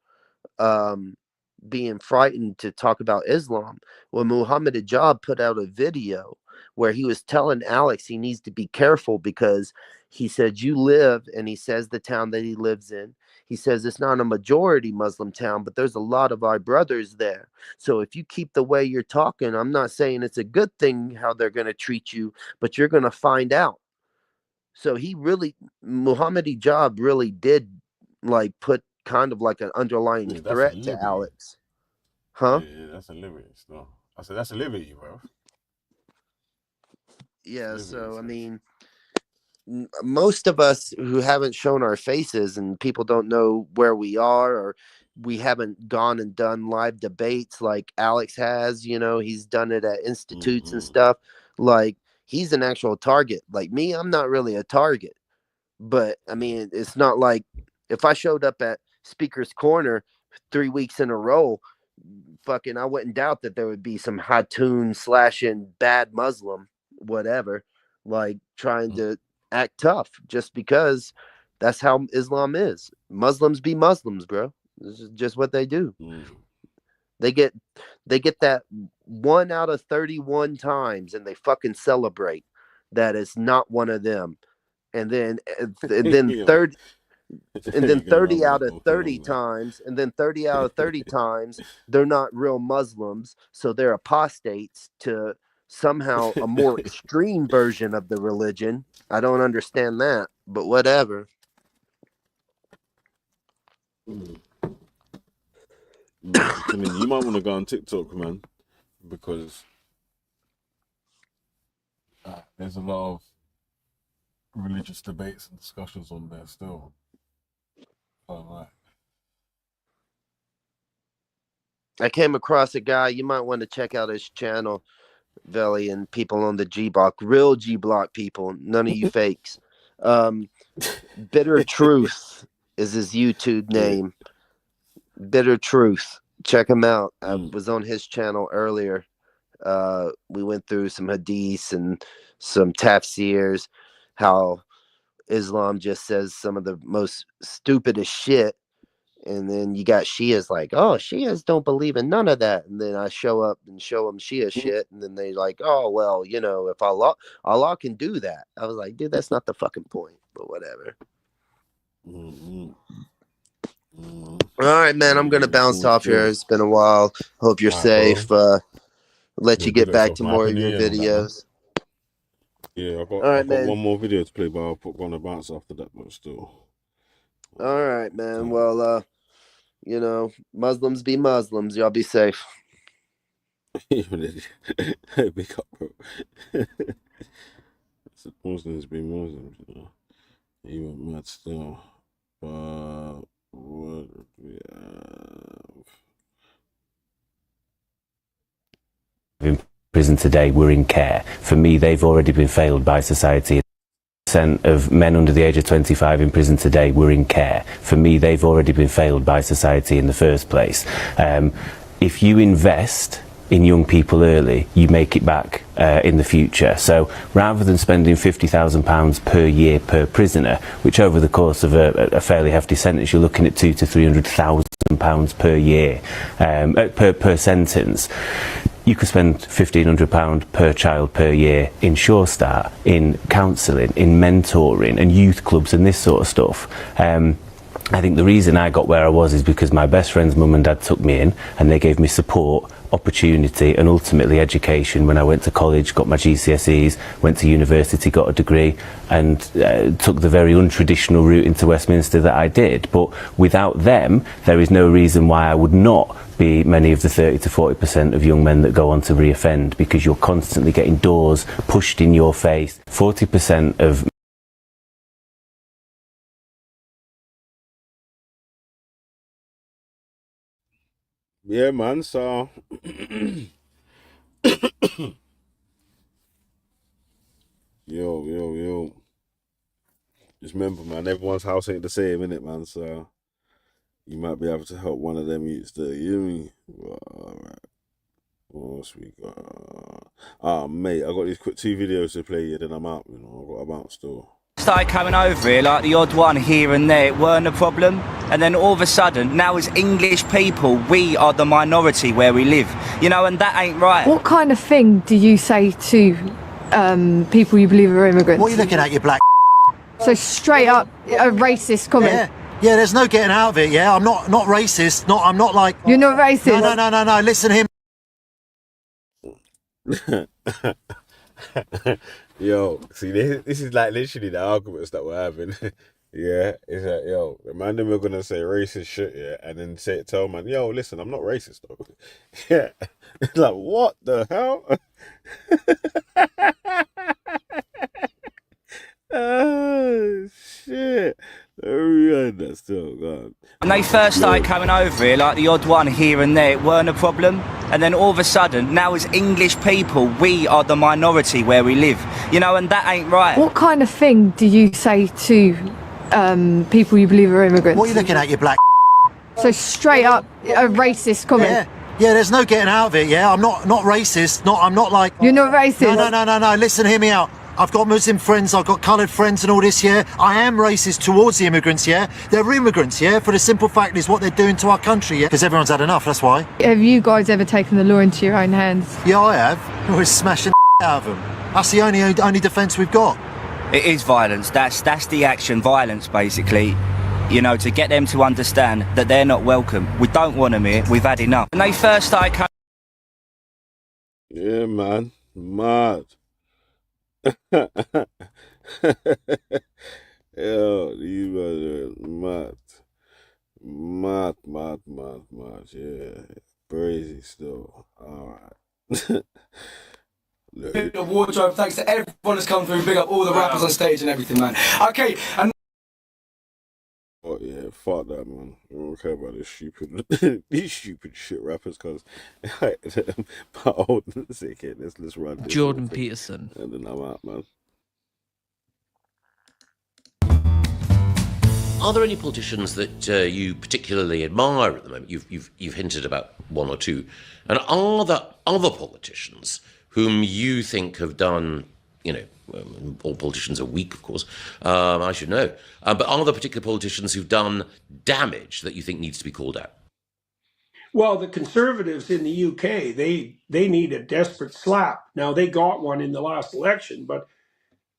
S10: being frightened to talk about Islam. Well, Muhammad Hijab put out a video where he was telling Alex he needs to be careful, because he said, you live, and he says the town that he lives in, he says it's not a majority Muslim town, but there's a lot of our brothers there. So if you keep the way you're talking, I'm not saying it's a good thing how they're going to treat you, but you're going to find out. So Muhammad Hijab really did like put kind of like an underlying threat to Alex.
S17: Huh?
S11: Yeah, that's a liberty. So I said that's a liberty, bro.
S17: Yeah. So I mean, most of us who haven't shown our faces and people don't know where we are, or we haven't gone and done live debates like Alex has, he's done it at institutes and stuff. Like, he's an actual target. Like me, I'm not really a target, but I mean, it's not like if I showed up at Speaker's Corner 3 weeks in a row, fucking, I wouldn't doubt that there would be some Hatun slashing bad Muslim, whatever, like trying to act tough just because that's how Islam is. Muslims be Muslims, bro. This is just what they do. They get that 1 out of 31 times and they fucking celebrate that it's not one of them. And then 30 and then 30 out of 30 times, and then 30 out of 30 times they're not real Muslims, so they're apostates to somehow a more extreme version of the religion. I don't understand that, but whatever.
S11: I mean, you might want to go on TikTok, man, because there's a lot of religious debates and discussions on there still.
S17: I came across a guy, you might want to check out his channel, Veli, and people on the G Block, real G Block people, none of you fakes. Bitter Truth is his YouTube name. Bitter Truth. Check him out. I was on his channel earlier. We went through some hadiths and some tafsirs, how Islam just says some of the most stupidest shit. And then you got Shias like, oh, Shias don't believe in none of that. And then I show up and show them Shia shit. And then they like, oh, well, if Allah can do that. I was like, dude, that's not the fucking point. But whatever. All right, man, I'm going to bounce off here. It's been a while. Hope you're safe. Let you get back to more of your videos.
S11: Yeah, I've got
S17: man.
S11: one more video to play, but I'll put one of bounce after that, but still.
S17: All right, man. Well, Muslims be Muslims. Y'all be safe.
S11: Big up, bro. Muslims be Muslims, He went mad still. But what do we have?
S18: In prison today, we're in care. For me, they've already been failed by society. Of men under the age of 25 in prison today were in care. For me, they've already been failed by society in the first place. If you invest in young people early, you make it back in the future. So rather than spending £50,000 per year per prisoner, which over the course of a fairly hefty sentence, you're looking at £200,000 to £300,000 per year, per sentence. You could spend £1,500 per child per year in Sure Start, in counselling, in mentoring and youth clubs and this sort of stuff. I think the reason I got where I was is because my best friend's mum and dad took me in and they gave me support, opportunity and ultimately education when I went to college, got my GCSEs, went to university, got a degree and took the very untraditional route into Westminster that I did. But without them, there is no reason why I would not be many of the 30 to 40% of young men that go on to reoffend, because you're constantly getting doors pushed in your face. 40% of
S11: Yeah, man, so yo. Just remember, man, everyone's house ain't the same, innit, man, so you might be able to help one of them youths there, you know me? Alright. What else we got? Mate, I got these quick 2 videos to play, then I'm out, I've got a bounce still.
S19: Started coming over here, like the odd one here and there, it weren't a problem. And then all of a sudden, now as English people, we are the minority where we live. And that ain't right.
S20: What kind of thing do you say to people you believe are immigrants?
S21: What are you looking at, you black?
S20: So straight up, a racist comment?
S21: Yeah, there's no getting out of it, yeah? I'm not racist, I'm not like...
S20: You're not racist?
S21: No, listen to him.
S11: Yo, see, this is like literally the arguments that we're having. Yeah, it's like, yo, the man them are gonna say racist shit, yeah, and then tell man, yo, listen, I'm not racist though. Yeah. It's like, what the hell? Oh shit. That's still gone.
S19: When they first started coming over here, like the odd one here and there, it weren't a problem. And then all of a sudden, now as English people, we are the minority where we live. You know, and that ain't right.
S20: What kind of thing do you say to people you believe are immigrants?
S21: What are you looking at, you black?
S20: So straight up a racist comment.
S21: Yeah, there's no getting out of it, yeah? I'm not racist. I'm not like...
S20: You're not racist?
S21: No. Listen, hear me out. I've got Muslim friends, I've got coloured friends and all this, yeah? I am racist towards the immigrants, yeah? They're immigrants, yeah? For the simple fact is what they're doing to our country, yeah? Because everyone's had enough, that's why.
S20: Have you guys ever taken the law into your own hands?
S21: Yeah, I have. We're smashing out of them. That's the only defence we've got.
S19: It is violence. That's the action, violence, basically. You know, to get them to understand that they're not welcome. We don't want them here. We've had enough. When they first started coming...
S11: Yeah, man. Mad. Yo, these guys are mad. Mad. Yeah. Crazy still. Alright.
S4: Big up wardrobe, thanks to everyone that's come through. Big up all the rappers on stage and everything, man. Okay, and
S11: oh yeah, fuck that, man. I don't care about this stupid, these stupid shit rappers, cause but hold on a second, let's run this
S22: Jordan Peterson,
S11: and then I'm out, man.
S23: Are there any politicians that you particularly admire at the moment? You've hinted about one or two, and are there other politicians whom you think have done, you know, all politicians are weak, of course, I should know, but are there particular politicians who've done damage that you think needs to be called out?
S24: Well, the Conservatives in the UK, they need a desperate slap. Now, they got one in the last election, but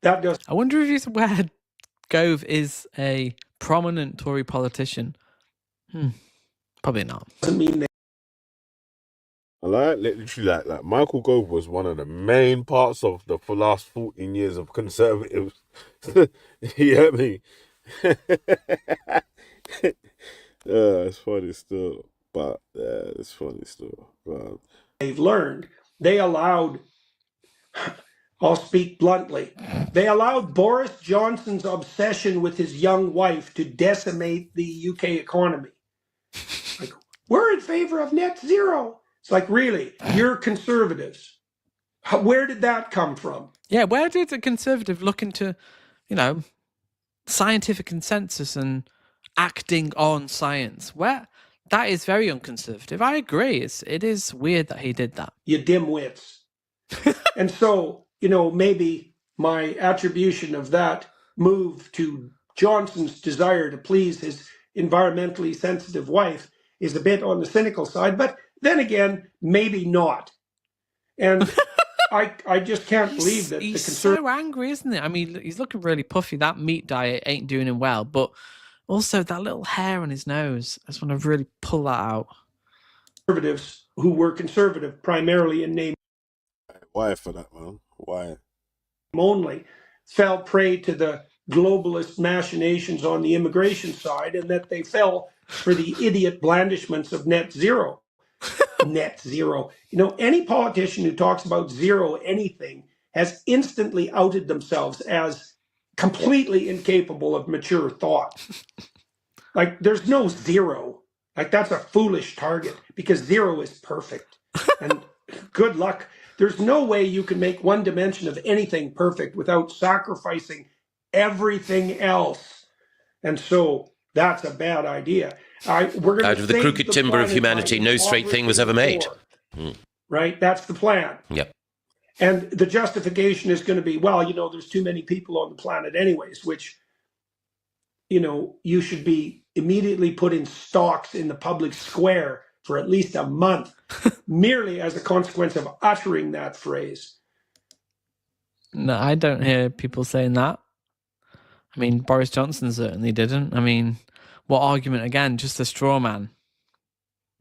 S24: that doesn't...
S22: I wonder if you're aware Gove is a prominent Tory politician. Probably not.
S24: Doesn't mean they...
S11: Literally, like Michael Gove was one of the main parts of the last 14 years of Conservatives. You get me? It's funny still, but it's funny still. But
S24: they've learned. They allowed, I'll speak bluntly, they allowed Boris Johnson's obsession with his young wife to decimate the UK economy. Like, we're in favor of net zero. It's like, really, you're conservatives. Where did that come from?
S22: Yeah, where did a conservative look into, you know, scientific consensus and acting on science? Where that is very unconservative. I agree. It is weird that he did that.
S24: You dimwits. And so, you know, maybe my attribution of that move to Johnson's desire to please his environmentally sensitive wife is a bit on the cynical side, but then again, maybe not. And I just can't believe that
S22: he's so angry, isn't it? I mean, he's looking really puffy. That meat diet ain't doing him well, but also that little hair on his nose. I just want to really pull that out.
S24: Conservatives who were conservative primarily in name.
S11: Why for that, man? Why?
S24: Only fell prey to the globalist machinations on the immigration side, and that they fell for the idiot blandishments of net zero. Net zero. You know, any politician who talks about zero anything has instantly outed themselves as completely incapable of mature thought. Like, there's no zero. Like, that's a foolish target because zero is perfect. And good luck. There's no way you can make one dimension of anything perfect without sacrificing everything else. And so that's a bad idea. We're
S23: Out of the crooked timber of humanity, no straight thing was ever made.
S24: Right? That's the plan.
S23: Yep.
S24: And the justification is going to be, well, you know, there's too many people on the planet anyways, which, you know, you should be immediately put in stocks in the public square for at least a month, merely as a consequence of uttering that phrase.
S22: No, I don't hear people saying that. I mean, Boris Johnson certainly didn't. I mean, what argument again? Just a straw man.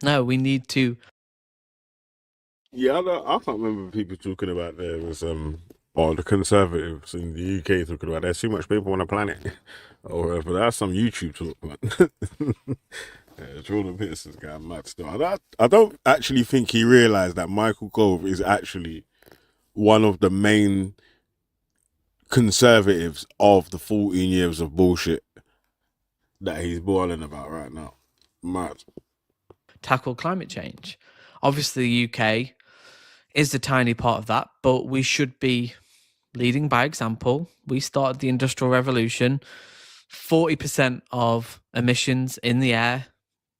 S22: No, we need to.
S11: Yeah, I can't remember people talking about there was or the Conservatives in the UK talking about there's too much people on the planet, or whatever. That's some YouTube talk, man. Yeah, Jordan Peterson's got mad stuff. I don't actually think he realised that Michael Gove is actually one of the main conservatives of the 14 years of bullshit that he's boiling about right now. Mad.
S22: Tackle climate change. Obviously, the UK is a tiny part of that, but we should be leading by example. We started the Industrial Revolution. 40% of emissions in the air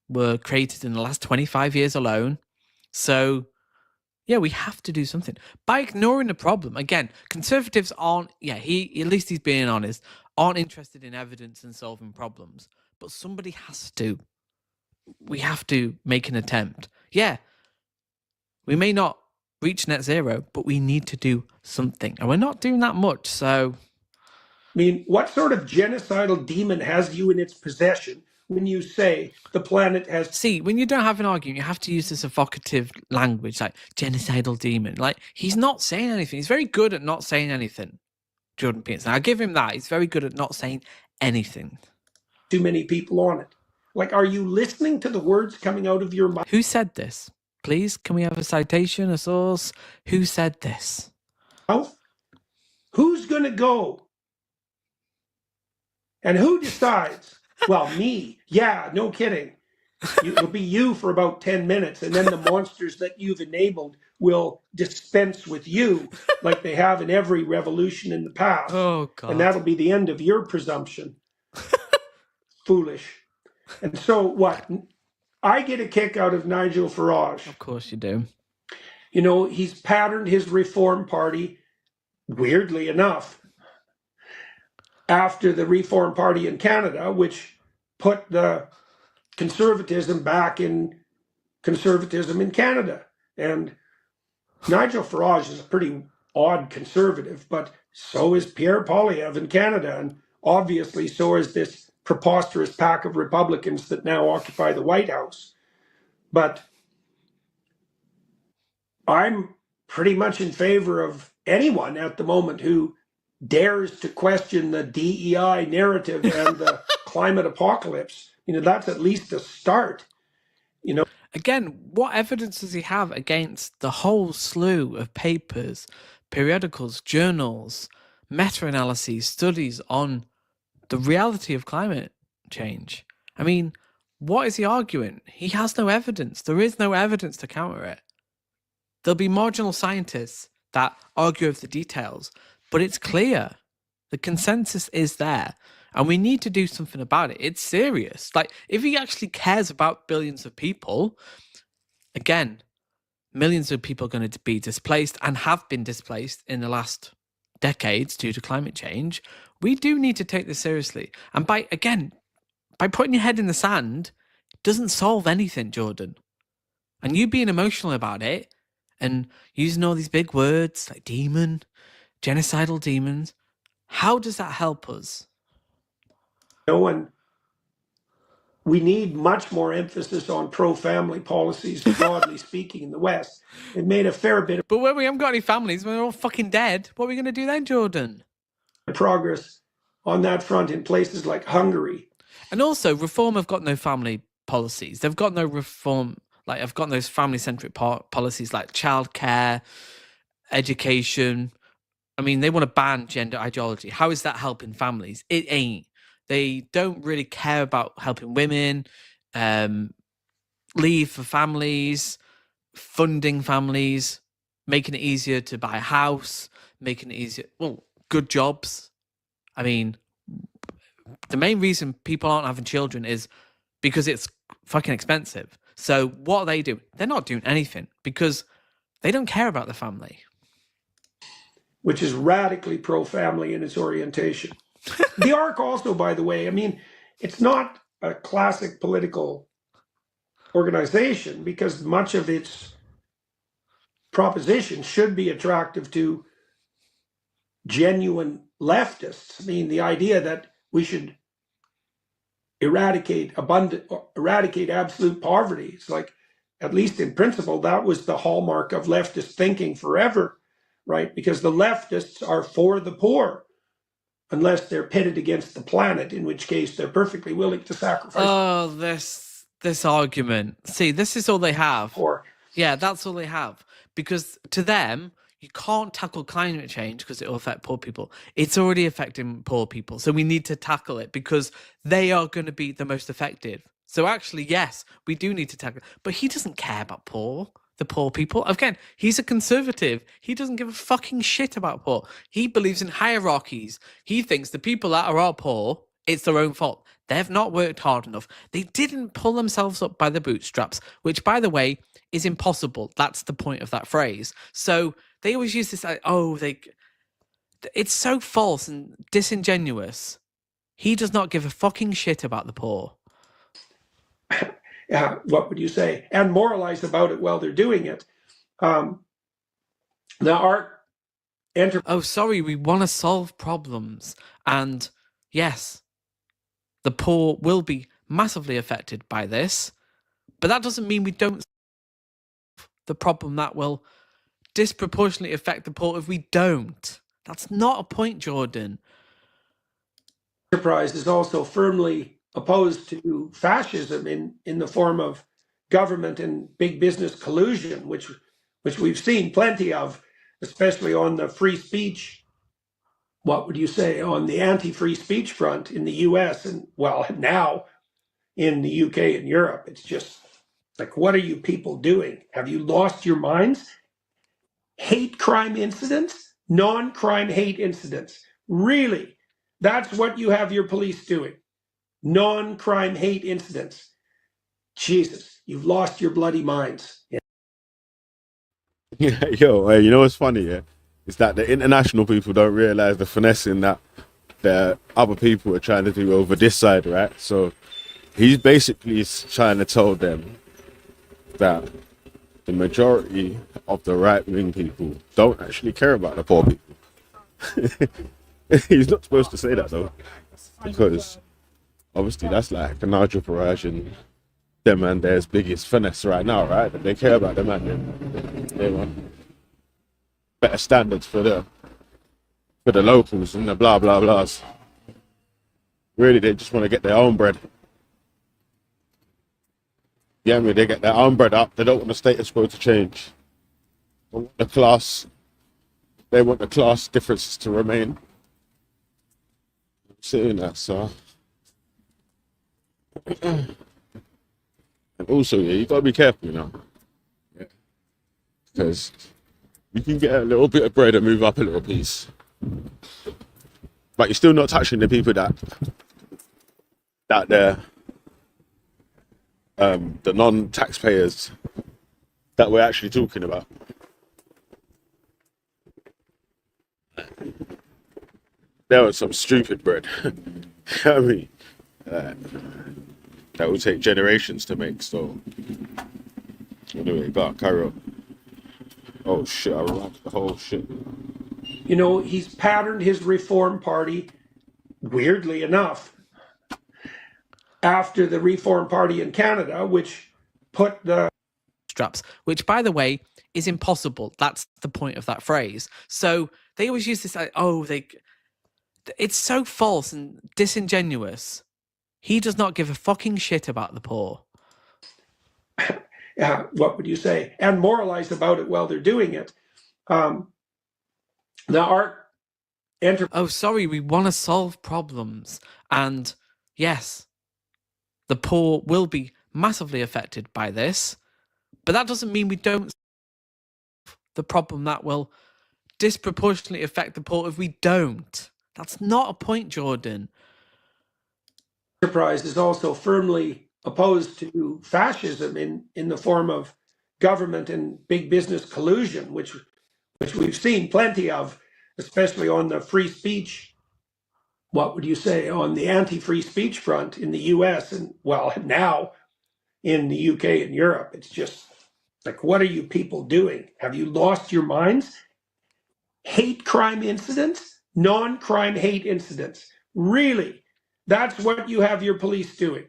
S22: were created in the last 25 years alone. So, yeah, we have to do something. By ignoring the problem, again, conservatives aren't, at least he's being honest, aren't interested in evidence and solving problems. But somebody has to. We have to make an attempt. Yeah, we may not reach net zero, but we need to do something. And we're not doing that much, so...
S24: I mean, what sort of genocidal demon has you in its possession when you say the planet has...
S22: See, when you don't have an argument, you have to use this evocative language, like genocidal demon. Like, he's not saying anything. He's very good at not saying anything, Jordan Peterson. I'll give him that. He's very good at not saying anything.
S24: Too many people on it. Like, are you listening to the words coming out of your mouth?
S22: Who said this? Please, can we have a citation, a source? Who said this?
S24: Who's going to go? And who decides? Well, me. Yeah, no kidding. It'll be you for about 10 minutes, and then the monsters that you've enabled will dispense with you like they have in every revolution in the past.
S22: Oh, God.
S24: And that'll be the end of your presumption. Foolish. And so what? I get a kick out of Nigel Farage.
S22: Of course you do.
S24: You know, he's patterned his Reform Party, weirdly enough, after the Reform Party in Canada, which put the conservatism back in conservatism in Canada. And Nigel Farage is a pretty odd conservative, but so is Pierre Poilievre in Canada. And obviously so is this preposterous pack of Republicans that now occupy the White House. But I'm pretty much in favor of anyone at the moment who dares to question the DEI narrative and the climate apocalypse. You know, that's at least a start. You know,
S22: again, what evidence does he have against the whole slew of papers, periodicals, journals, meta-analyses, studies on the reality of climate change? I mean, what is he arguing? He has no evidence. There is no evidence to counter it. There'll be marginal scientists that argue over the details, but it's clear. The consensus is there, and we need to do something about it. It's serious. Like, if he actually cares about billions of people, again, millions of people are going to be displaced and have been displaced in the last decades due to climate change. We do need to take this seriously. And by putting your head in the sand, it doesn't solve anything, Jordan. And you being emotional about it and using all these big words like demon, genocidal demons, how does that help us?
S24: and we need much more emphasis on pro-family policies, broadly speaking, in the West. It made a fair bit of
S22: But when we haven't got any families, when they're all fucking dead, what are we going to do then, Jordan?
S24: progress on that front in places like Hungary.
S22: And also, Reform have got no family policies. They've got no reform, like, I've got those family-centric policies like childcare, education. I mean, they want to ban gender ideology. How is that helping families? It ain't. They don't really care about helping women, leave for families, funding families, making it easier to buy a house, making it easier, good jobs. I mean, the main reason people aren't having children is because it's fucking expensive. So what are they doing? They're not doing anything because they don't care about the family.
S24: Which is radically pro-family in its orientation. The ARC also, by the way, I mean, it's not a classic political organization because much of its proposition should be attractive to genuine leftists. I mean, the idea that we should eradicate absolute poverty. It's like, at least in principle, that was the hallmark of leftist thinking forever. right? Because the leftists are for the poor, unless they're pitted against the planet, in which case they're perfectly willing to sacrifice.
S22: Oh, this argument. See, this is all they have.
S24: Poor.
S22: Yeah, that's all they have. Because to them, you can't tackle climate change because it will affect poor people. It's already affecting poor people. So we need to tackle it because they are going to be the most affected. So actually, yes, we do need to tackle it. But he doesn't care about the poor people. Again, he's a conservative. He doesn't give a fucking shit about poor. He believes in hierarchies. He thinks the people that are poor, it's their own fault. They've not worked hard enough. They didn't pull themselves up by the bootstraps, which, by the way, is impossible. That's the point of that phrase. So they always use this, like, it's so false and disingenuous. He does not give a fucking shit about the poor.
S24: What would you say? And moralize about it while they're doing it. Now,
S22: oh, sorry, we want to solve problems. And yes, the poor will be massively affected by this, but that doesn't mean we don't solve the problem that will disproportionately affect the poor if we don't. That's not a point, Jordan.
S24: Enterprise is also firmly opposed to fascism in the form of government and big business collusion, which we've seen plenty of, especially on the free speech, what would you say, on the anti-free speech front in the US and, well, now in the UK and Europe. It's just like, what are you people doing? Have you lost your minds? Hate crime incidents, non-crime hate incidents. Really? That's what you have your police doing. Non-crime hate incidents. Jesus, you've lost your bloody minds.
S11: Yeah, yo, you know what's funny, yeah? It's that the international people don't realize the finessing that the other people are trying to do over this side, right? So he's basically trying to tell them that the majority of the right-wing people don't actually care about the poor people. He's not supposed to say that, though, because obviously that's like the Nigel Farage and them and their biggest finesse right now, right? That they care about them and they want better standards for the locals and the blah blah blahs. Really, they just want to get their own bread. Yeah, I mean, they get their own bread up. They don't want the status quo to change. They want the class differences to remain. I'm saying that, so. And also, yeah, you gotta be careful, you know, because you can get a little bit of bread and move up a little piece, but you're still not touching the people that they're the non-taxpayers that we're actually talking about. There was some stupid bread. I mean, that will take generations to make. So anyway, got carry on. Oh shit! I remember the whole shit.
S24: You know, he's patterned his Reform Party, weirdly enough, after the Reform Party in Canada, which put the
S22: straps, which, by the way, is impossible. That's the point of that phrase. So they always use this, like, it's so false and disingenuous. He does not give a fucking shit about the poor.
S24: What would you say? And moralize about it while they're doing it. Oh,
S22: sorry, we want to solve problems. And yes, the poor will be massively affected by this. But that doesn't mean we don't solve the problem that will disproportionately affect the poor if we don't. That's not a point, Jordan.
S24: Enterprise is also firmly opposed to fascism in the form of government and big business collusion, which we've seen plenty of, especially on the free speech, what would you say, on the anti-free speech front in the US and, well, now in the UK and Europe. It's just like, what are you people doing? Have you lost your minds? Hate crime incidents, non-crime hate incidents. Really? That's what you have your police doing.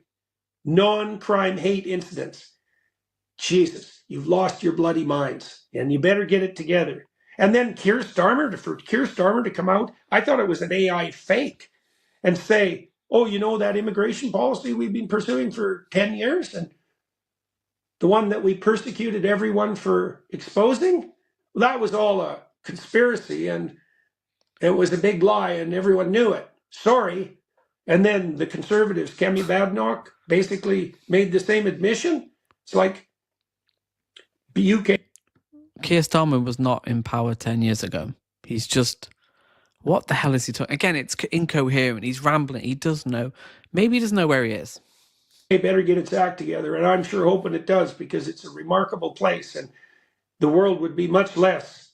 S24: Non-crime hate incidents. Jesus, you've lost your bloody minds, and you better get it together. And then for Keir Starmer to come out, I thought it was an AI fake and say, oh, you know, that immigration policy we've been pursuing for 10 years and the one that we persecuted everyone for exposing, that was all a conspiracy and it was a big lie and everyone knew it. Sorry. And then the Conservatives, Kemi Badenoch, basically made the same admission. It's like UK.
S22: Keir Starmer was not in power 10 years ago. He's just, what the hell is he talking? Again, it's incoherent. He's rambling. He does know. Maybe he doesn't know where he is.
S24: It better get its act together. And I'm sure hoping it does because it's a remarkable place and the world would be much less.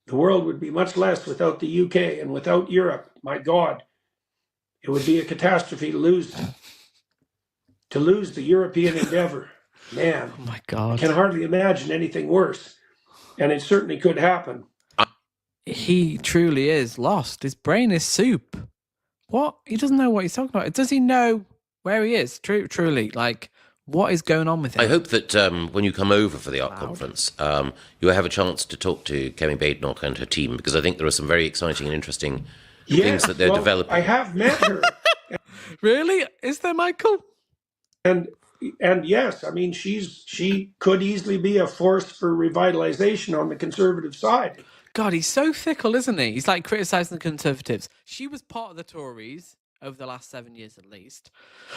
S24: The world would be much less without the UK and without Europe. My God, it would be a catastrophe to lose the European endeavor. Man,
S22: oh my God,
S24: I can hardly imagine anything worse. And it certainly could happen.
S22: He truly is lost. His brain is soup. What? He doesn't know what he's talking about. Does he know where he is? Truly, like, what is going on with him?
S23: I hope that when you come over for the art conference, you'll have a chance to talk to Kemi Badenoch and her team, because I think there are some very exciting and interesting things that they're developing.
S24: I have met her.
S22: Really? Is there, Michael?
S24: And yes, I mean, she could easily be a force for revitalization on the Conservative side.
S22: God, he's so fickle, isn't he? He's like criticising the Conservatives. She was part of the Tories over the last 7 years at least.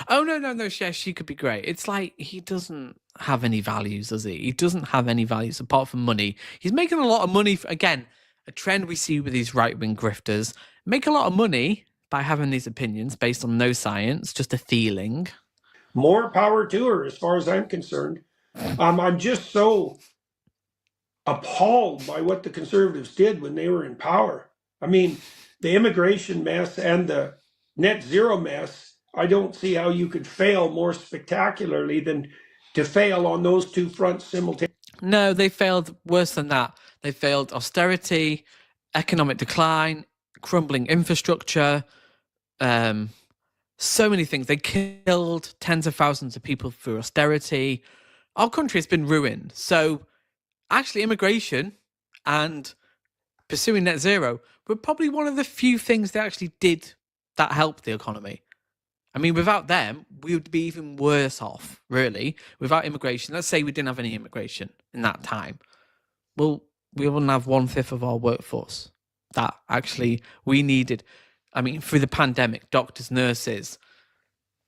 S22: Oh, no, she could be great. It's like he doesn't have any values, does he? He doesn't have any values apart from money. He's making a lot of money. Again, a trend we see with these right-wing grifters. Make a lot of money by having these opinions based on no science, just a feeling.
S24: More power to her as far as I'm concerned. I'm just so appalled by what the Conservatives did when they were in power. I mean, the immigration mess and the net zero mess, I don't see how you could fail more spectacularly than to fail on those two fronts simultaneously.
S22: No, they failed worse than that. They failed austerity, economic decline, crumbling infrastructure, so many things. They killed tens of thousands of people through austerity. Our country has been ruined. So actually immigration and pursuing net zero were probably one of the few things they actually did that helped the economy. I mean, without them, we would be even worse off, really. Without immigration, let's say we didn't have any immigration in that time. Well, we wouldn't have 1/5 of our workforce that actually we needed. I mean, through the pandemic, doctors, nurses.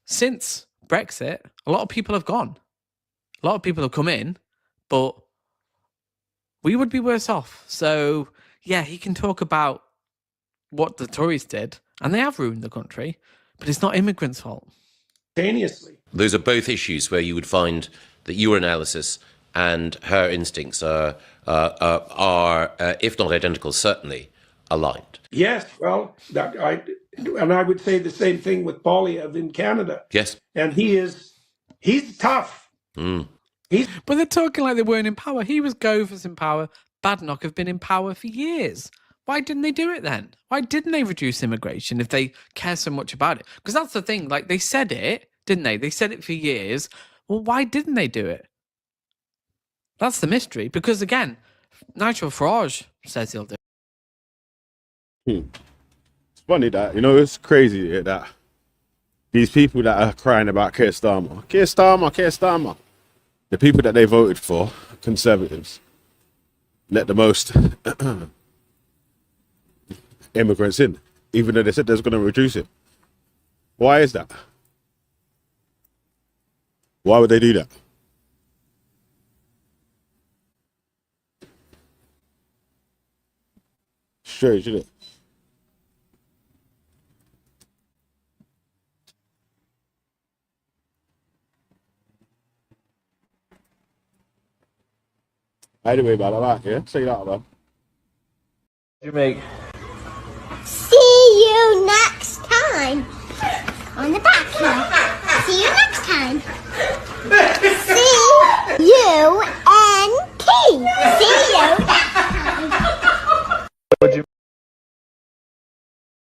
S22: Since Brexit, a lot of people have gone. A lot of people have come in, but we would be worse off. So, yeah, he can talk about what the Tories did, and they have ruined the country, but it's not immigrants' fault.
S23: Those are both issues where you would find that your analysis and her instincts are if not identical, certainly aligned.
S24: Yes, well, I would say the same thing with Poilievre in Canada.
S23: Yes.
S24: And he's tough.
S22: But they're talking like they weren't in power. He was Gover's in power. Badenoch have been in power for years. Why didn't they do it then? Why didn't they reduce immigration if they care so much about it? Because that's the thing. Like, they said it, didn't they? They said it for years. Well, why didn't they do it? That's the mystery. Because, again, Nigel Farage says he'll do it.
S11: It's funny that, it's crazy that these people that are crying about Keir Starmer, the people that they voted for, Conservatives, let the most immigrants in, even though they said they was going to reduce it. Why is that? Why would they do that? Strange, isn't it? Anyway, man, I like it. Say that, man.
S3: You make.
S5: See you next time on the back.